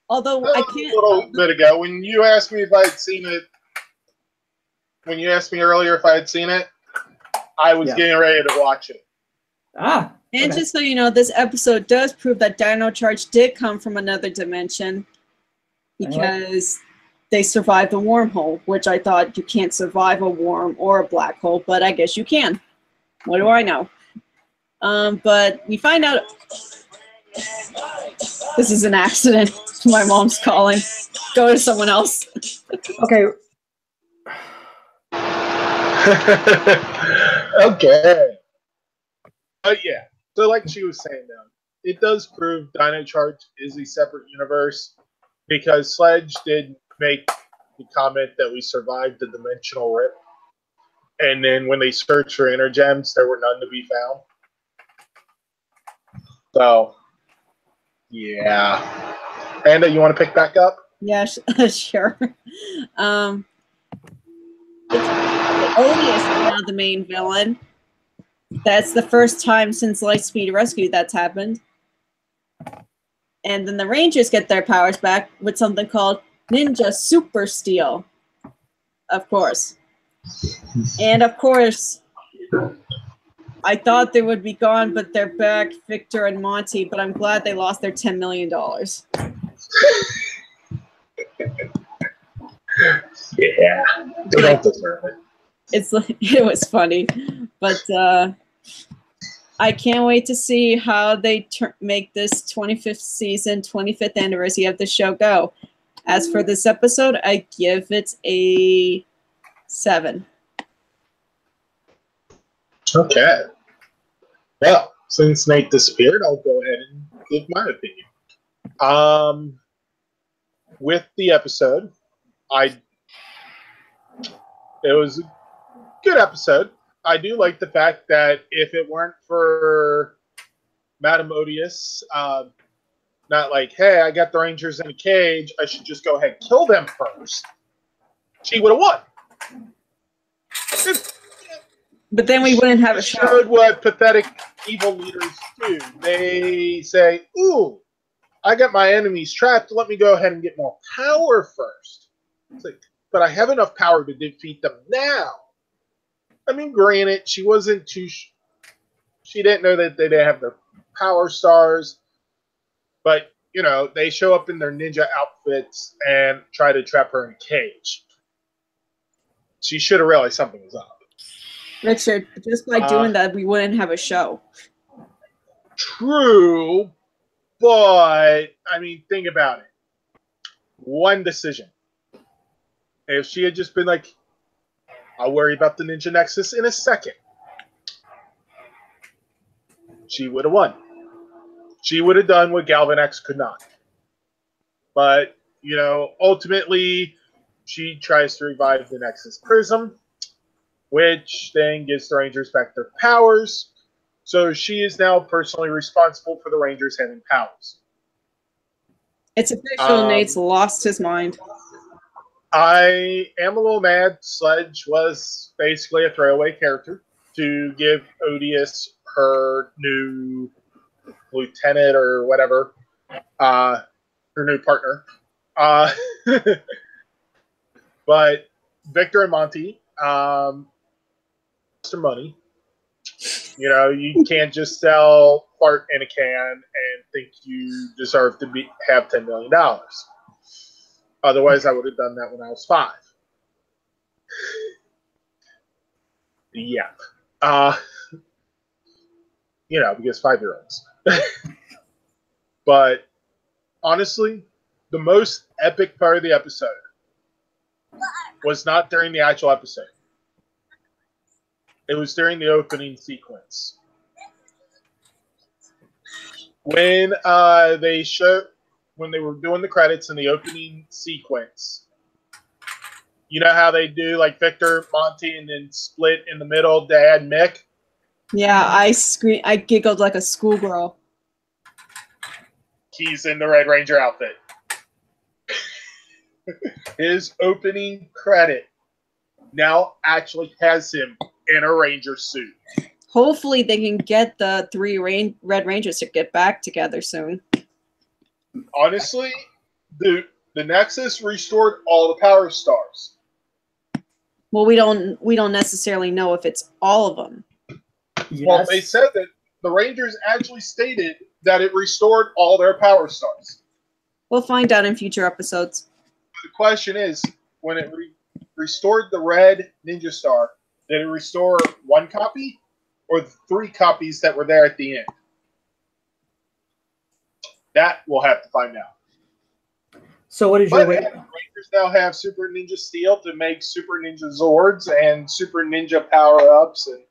Although I can't. A little bit ago, when you asked me if I had seen it, when you asked me earlier if I had seen it, I was getting ready to watch it. Ah, And Okay. just so you know, this episode does prove that Dino Charge did come from another dimension because they survived the wormhole, which I thought you can't survive a worm or a black hole, but I guess you can. What do I know? But we find out this is an accident. My mom's calling. Go to someone else. Okay. Okay. But yeah, so like she was saying now, it does prove Dino Charge is a separate universe because Sledge did make the comment that we survived the dimensional rip. And then when they searched for Energems, there were none to be found. So, yeah. Amanda, you want to pick back up? Yeah, sure. Odious is now the main villain. That's the first time since Lightspeed Rescue that's happened. And then the Rangers get their powers back with something called Ninja Super Steel. Of course. And of course, I thought they would be gone, but they're back, Victor and Monty, but I'm glad they lost their $10 million. Yeah. They don't deserve it. It was funny, but I can't wait to see how they make this 25th season, 25th anniversary of the show go. As for this episode, I give it a 7. Okay. Well, since Nate disappeared, I'll go ahead and give my opinion. With the episode, it was a good episode. I do like the fact that if it weren't for Madame Odious, not like, hey, I got the Rangers in a cage, I should just go ahead and kill them first, she would have won. But then we wouldn't have a show. Showed what pathetic evil leaders do. They say, ooh, I got my enemies trapped, let me go ahead and get more power first. It's like, but I have enough power to defeat them now. I mean, granted, she wasn't too... She didn't know that they didn't have the power stars. But, you know, they show up in their ninja outfits and try to trap her in a cage. She should have realized something was up. Richard, just by doing that, we wouldn't have a show. True, but, I mean, think about it. One decision. If she had just been like, I'll worry about the Ninja Nexus in a second, she would have won. She would have done what Galvanex could not. But, you know, ultimately, she tries to revive the Nexus Prism, which then gives the Rangers back their powers. So she is now personally responsible for the Rangers having powers. It's official. Nate's lost his mind. I am a little mad. Sledge was basically a throwaway character to give Odious her new lieutenant or whatever, her new partner. But Victor and Monty, Mr. Money. You know, you can't just sell fart in a can and think you deserve to have $10 million. Otherwise, I would have done that when I was 5. Yeah. You know, because 5-year-olds. But honestly, the most epic part of the episode was not during the actual episode. It was during the opening sequence. When when they were doing the credits in the opening sequence, you know how they do like Victor, Monty, and then split in the middle, Dad, Mick? Yeah, I giggled like a schoolgirl. He's in the Red Ranger outfit. His opening credit now actually has him in a Ranger suit. Hopefully they can get the 3 Red Rangers to get back together soon. Honestly, the Nexus restored all the power stars. Well, we don't necessarily know if it's all of them. Yes. Well, they said the Rangers actually stated that it restored all their power stars. We'll find out in future episodes. The question is, when it restored the red Ninja Star, did it restore one copy or the 3 copies that were there at the end? That we'll have to find out. So what is your rate? Rangers now have Super Ninja Steel to make Super Ninja Zords and Super Ninja power-ups and,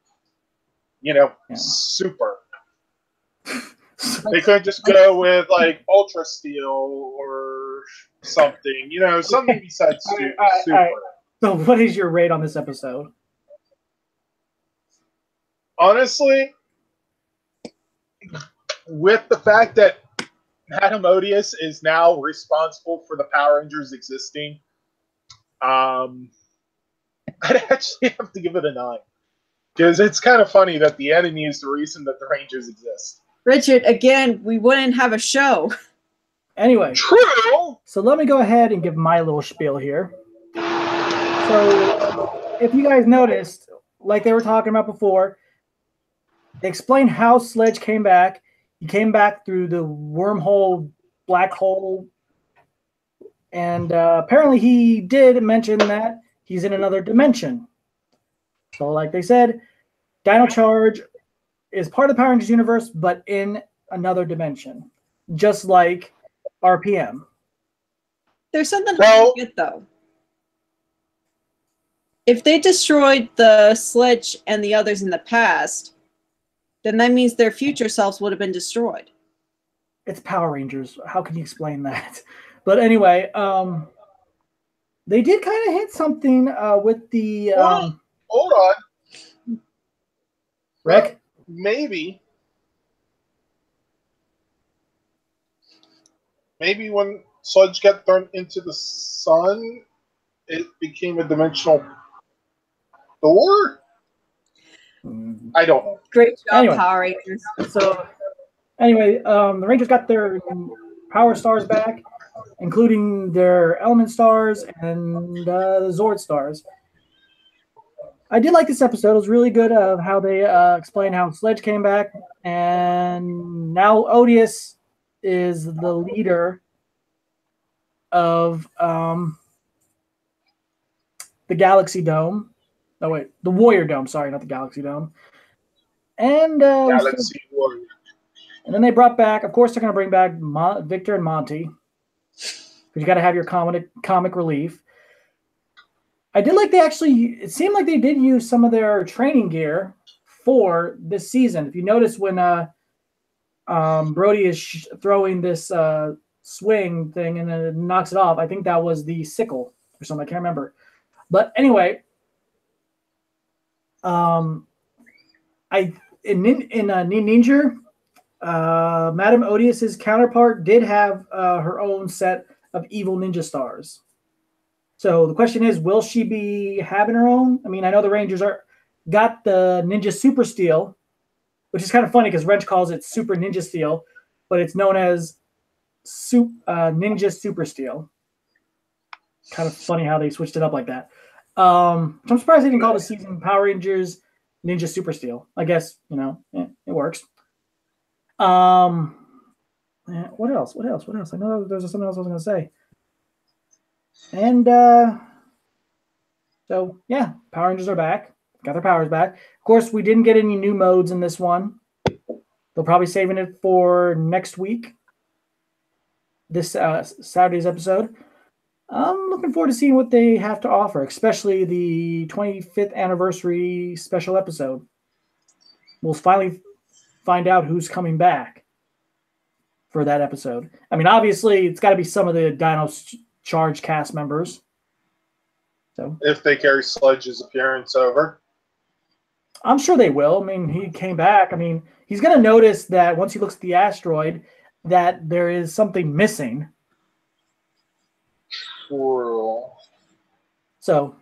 super. They couldn't just go with, like, Ultra Steel or something. Something besides super. All right. So what is your rate on this episode? Honestly, with the fact that Madame Odious is now responsible for the Power Rangers existing, I'd actually have to give it a 9. Because it's kind of funny that the enemy is the reason that the Rangers exist. Richard, again, we wouldn't have a show. Anyway. True! So let me go ahead and give my little spiel here. So if you guys noticed, like they were talking about before, they explained how Sledge came back. He came back through the wormhole, black hole. And apparently he did mention that he's in another dimension. So like they said, Dino Charge is part of the Power Rangers universe, but in another dimension. Just like RPM. There's something I get, though. If they destroyed the Sledge and the others in the past, then that means their future selves would have been destroyed. It's Power Rangers. How can you explain that? But anyway, they did kind of hit something with the... Hold on. Rick? Maybe when Sludge got thrown into the sun, it became a dimensional door? I don't know. Great job, Anyway. Power Rangers. So, anyway, the Rangers got their power stars back, including their element stars and the Zord stars. I did like this episode. It was really good of how they explained how Sledge came back, and now Odious is the leader of the Galaxy Dome. Oh wait, the Warrior Dome. Sorry, not the Galaxy Dome. And Galaxy Warrior. And then they brought back. Of course, they're going to bring back Victor and Monty, because you got to have your comic relief. I did like it seemed like they did use some of their training gear for this season. If you notice when Brody is throwing this swing thing and then it knocks it off, I think that was the sickle or something. I can't remember. But anyway, in Ninja, Madame Odious's counterpart did have her own set of evil ninja stars. So the question is, will she be having her own? I mean, I know the Rangers got the Ninja Super Steel, which is kind of funny because Wrench calls it Super Ninja Steel, but it's known as Ninja Super Steel. Kind of funny how they switched it up like that. I'm surprised they didn't call the season Power Rangers Ninja Super Steel. I guess, it works. What else? I know there's something else I was going to say. And so, yeah, Power Rangers are back. Got their powers back. Of course, we didn't get any new modes in this one. They'll probably saving it for next week. This Saturday's episode. I'm looking forward to seeing what they have to offer, especially the 25th anniversary special episode. We'll finally find out who's coming back for that episode. I mean, obviously, it's got to be some of the Dino Charge cast members. So if they carry Sledge's appearance over, I'm sure they will. I mean, he came back. I mean, he's going to notice that once he looks at the asteroid, that there is something missing. True. So,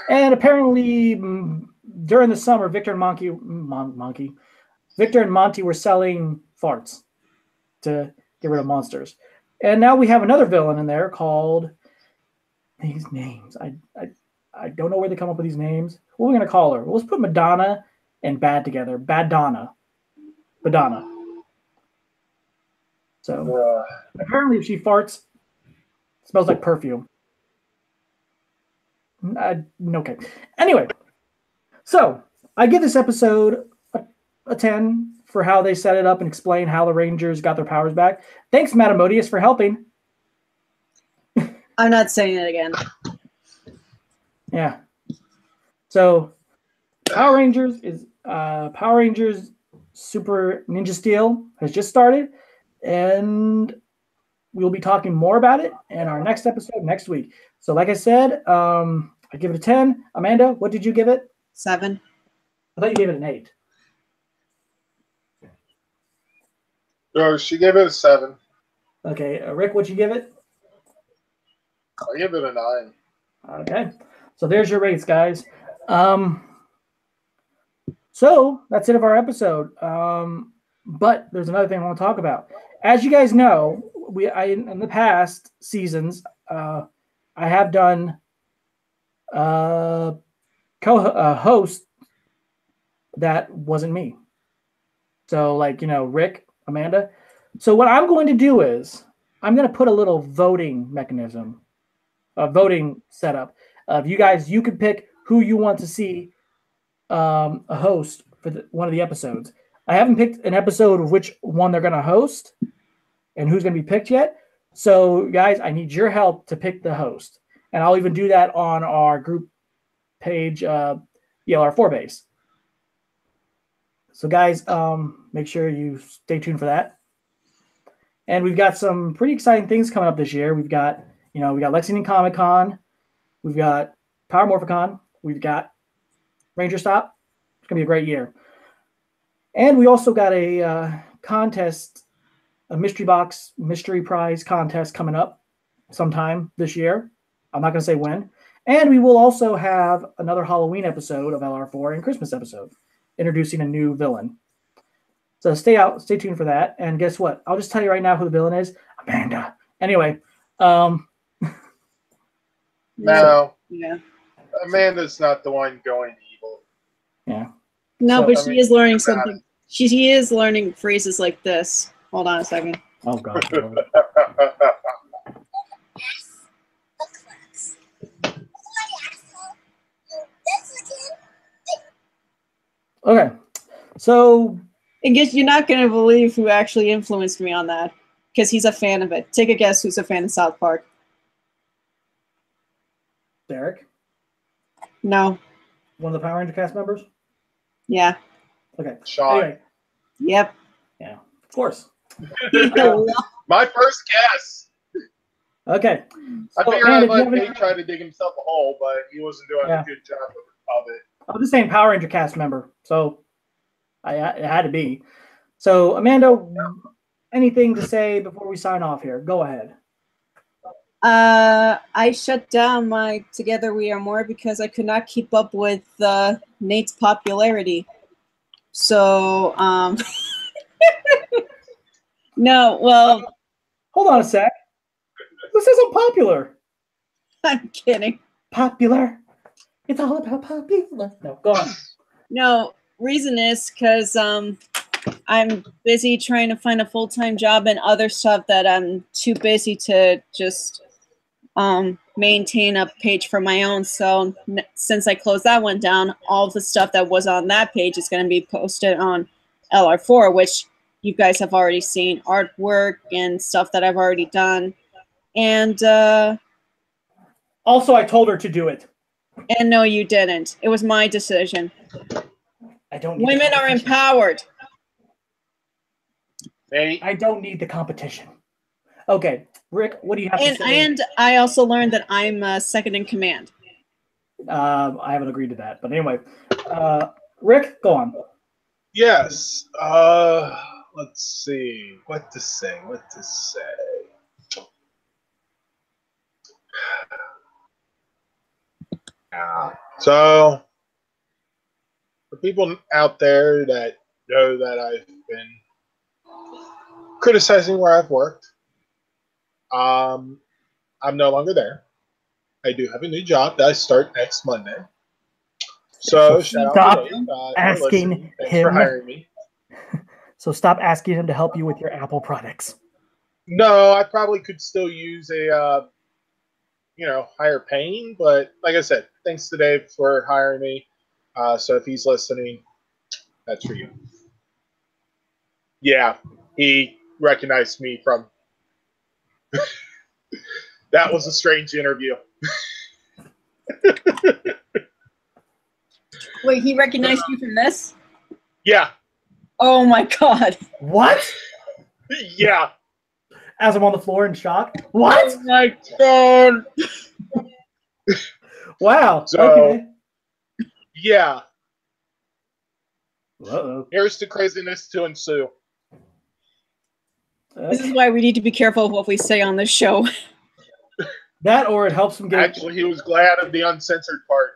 and apparently during the summer, Victor and Monty were selling farts to get rid of monsters. And now we have another villain in there called these names. I don't know where they come up with these names. What are we going to call her? Well, let's put Madonna and bad together. Badana. So apparently, if she farts, it smells like perfume. Okay. Anyway, so I give this episode a 10 for how they set it up and explain how the Rangers got their powers back. Thanks, Matamodius, for helping. I'm not saying it again. Yeah. So Power Rangers Super Ninja Steel has just started, and we'll be talking more about it in our next episode next week. So like I said, I give it a 10. Amanda, what did you give it? 7. I thought you gave it an 8. No, she gave it a 7. Okay, Rick, what'd you give it? I give it a 9. Okay, so there's your rates, guys. So that's it of our episode. But there's another thing I want to talk about. As you guys know, in the past seasons, I have done host that wasn't me. So like, Rick, Amanda. So what I'm going to do is I'm going to put a little voting mechanism, a voting setup of you guys. You could pick who you want to see a host for one of the episodes. I haven't picked an episode of which one they're going to host and who's going to be picked yet. So guys, I need your help to pick the host. And I'll even do that on our group page, ELR4 base. So guys, make sure you stay tuned for that. And we've got some pretty exciting things coming up this year. We've got, we got Lexington Comic Con. We've got Power Morphicon. We've got Ranger Stop. It's going to be a great year. And we also got a contest, a mystery box, mystery prize contest coming up sometime this year. I'm not going to say when. And we will also have another Halloween episode of LR4 and Christmas episode, introducing a new villain. So stay tuned for that. And guess what? I'll just tell you right now who the villain is. Amanda. Anyway. No. Yeah. Amanda's not the one going evil. Yeah. No, So, but she is learning something. She is learning phrases like this. Hold on a second. Oh, God. Okay. So I guess you're not going to believe who actually influenced me on that, because he's a fan of it. Take a guess who's a fan of South Park. Derek, No. one of the Power Ranger cast members? Yeah. Okay. Sean. Anyway, Yep. yeah, of course. My first guess. Okay. I So, figured Amanda, I'd do you let have Nate any- try to dig himself a hole, but he wasn't doing Yeah. a good job of it. I'm just saying Power Ranger cast member. So it had to be. So Amanda, anything to say before we sign off here? Go ahead. I shut down my Together We Are More because I could not keep up with Nate's popularity. So, no, well, Hold on a sec. This isn't popular. I'm kidding. Popular. It's all about popular. No, go on. No, reason is because I'm busy trying to find a full-time job and other stuff that I'm too busy to just maintain a page for my own. So since I closed that one down, all the stuff that was on that page is going to be posted on LR4, which you guys have already seen, artwork and stuff that I've already done. And Also, I told her to do it. no, you didn't. It was my decision. I don't need Women the are competition. empowered. Nate, I don't need the competition. Okay, Rick, what do you have to say? And I also learned that I'm second in command. I haven't agreed to that, but anyway, Rick, go on. yes. Let's see. What to say? So, for people out there that know that I've been criticizing where I've worked, I'm no longer there. I do have a new job that I start next Monday. So, So shout stop out to Dave. You're asking listening. Thanks for him. hiring me. So stop asking him to help you with your Apple products. No, I probably could still use a higher paying, but like I said, thanks to Dave for hiring me. So if he's listening, that's for you. Yeah, he recognized me from. That was a strange interview. Wait, he recognized you from this? Yeah, Oh my god. What? yeah. As I'm on the floor in shock. What? Oh my god. Wow. So- Okay. Yeah, Uh-oh. here's the craziness to ensue. This is why we need to be careful of what we say on this show. That or it helps him get. Actually, he was glad of the uncensored part,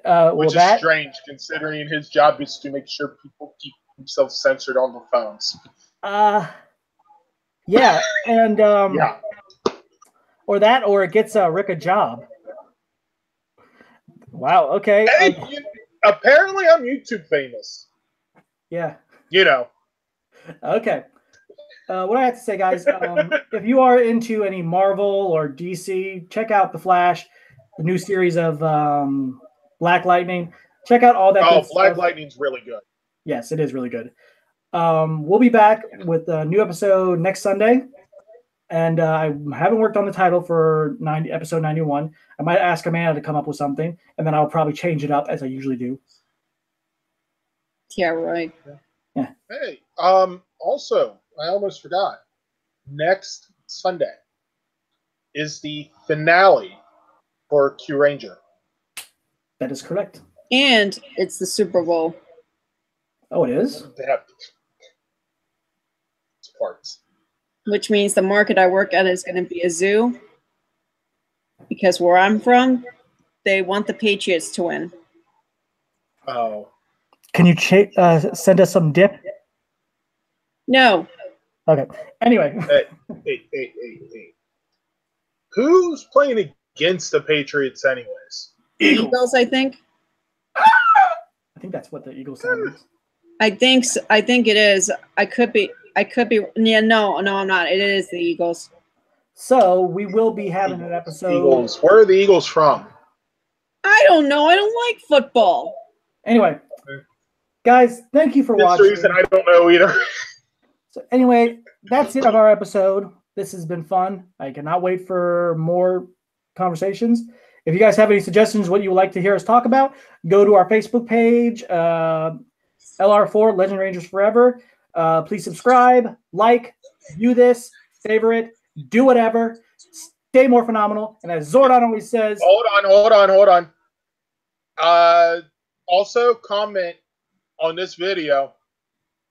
Well, which is that. strange considering his job is to make sure people keep themselves censored on the phones. Yeah, and Yeah. or that, or it gets Rick a job. Wow. Okay. Hey, apparently I'm YouTube famous. Yeah. You know. Okay. What I have to say, guys, if you are into any Marvel or DC, check out The Flash, the new series of Black Lightning. Check out all that. Oh, good Black stuff. Lightning's really good. Yes, it is really good. We'll be back with a new episode next Sunday. And I haven't worked on the title for episode 91. I might ask Amanda to come up with something, and then I'll probably change it up as I usually do. Yeah, right. Hey, also, I almost forgot. Next Sunday is the finale for Q Ranger. That is correct. And it's the Super Bowl. Oh, it is? They have parts. Which means the market I work at is going to be a zoo. Because where I'm from, they want the Patriots to win. Oh. Can you send us some dip? No. Okay. Anyway. Hey. Who's playing against the Patriots anyways? Eagles, I think. I think that's what the Eagles sound is. I think it is. I could be. Yeah, no, I'm not. It is the Eagles. So we will be having an episode. Eagles. Where are the Eagles from? I don't know. I don't like football. Anyway, guys, thank you for This watching. reason I don't know either. So anyway, that's it of our episode. This has been fun. I cannot wait for more conversations. If you guys have any suggestions what you would like to hear us talk about, go to our Facebook page, LR4 Legend Rangers Forever. Please subscribe, like, view this, favorite, do whatever. Stay more phenomenal. And as Zordon always says, Hold on. Also, comment on this video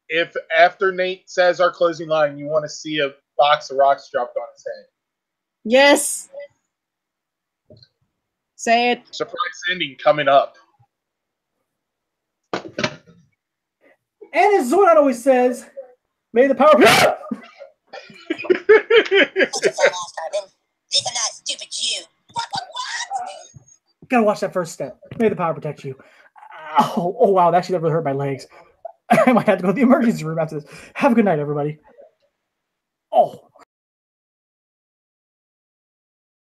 if after Nate says our closing line, you want to see a box of rocks dropped on his head. Yes. Say it. Surprise ending coming up. and as Zordon always says, may the power be. Last time, these are not stupid you. What? Gotta watch that first step. May the power protect you. Oh wow, that actually never hurt my legs. I might have to go to the emergency room after this. Have a good night, everybody.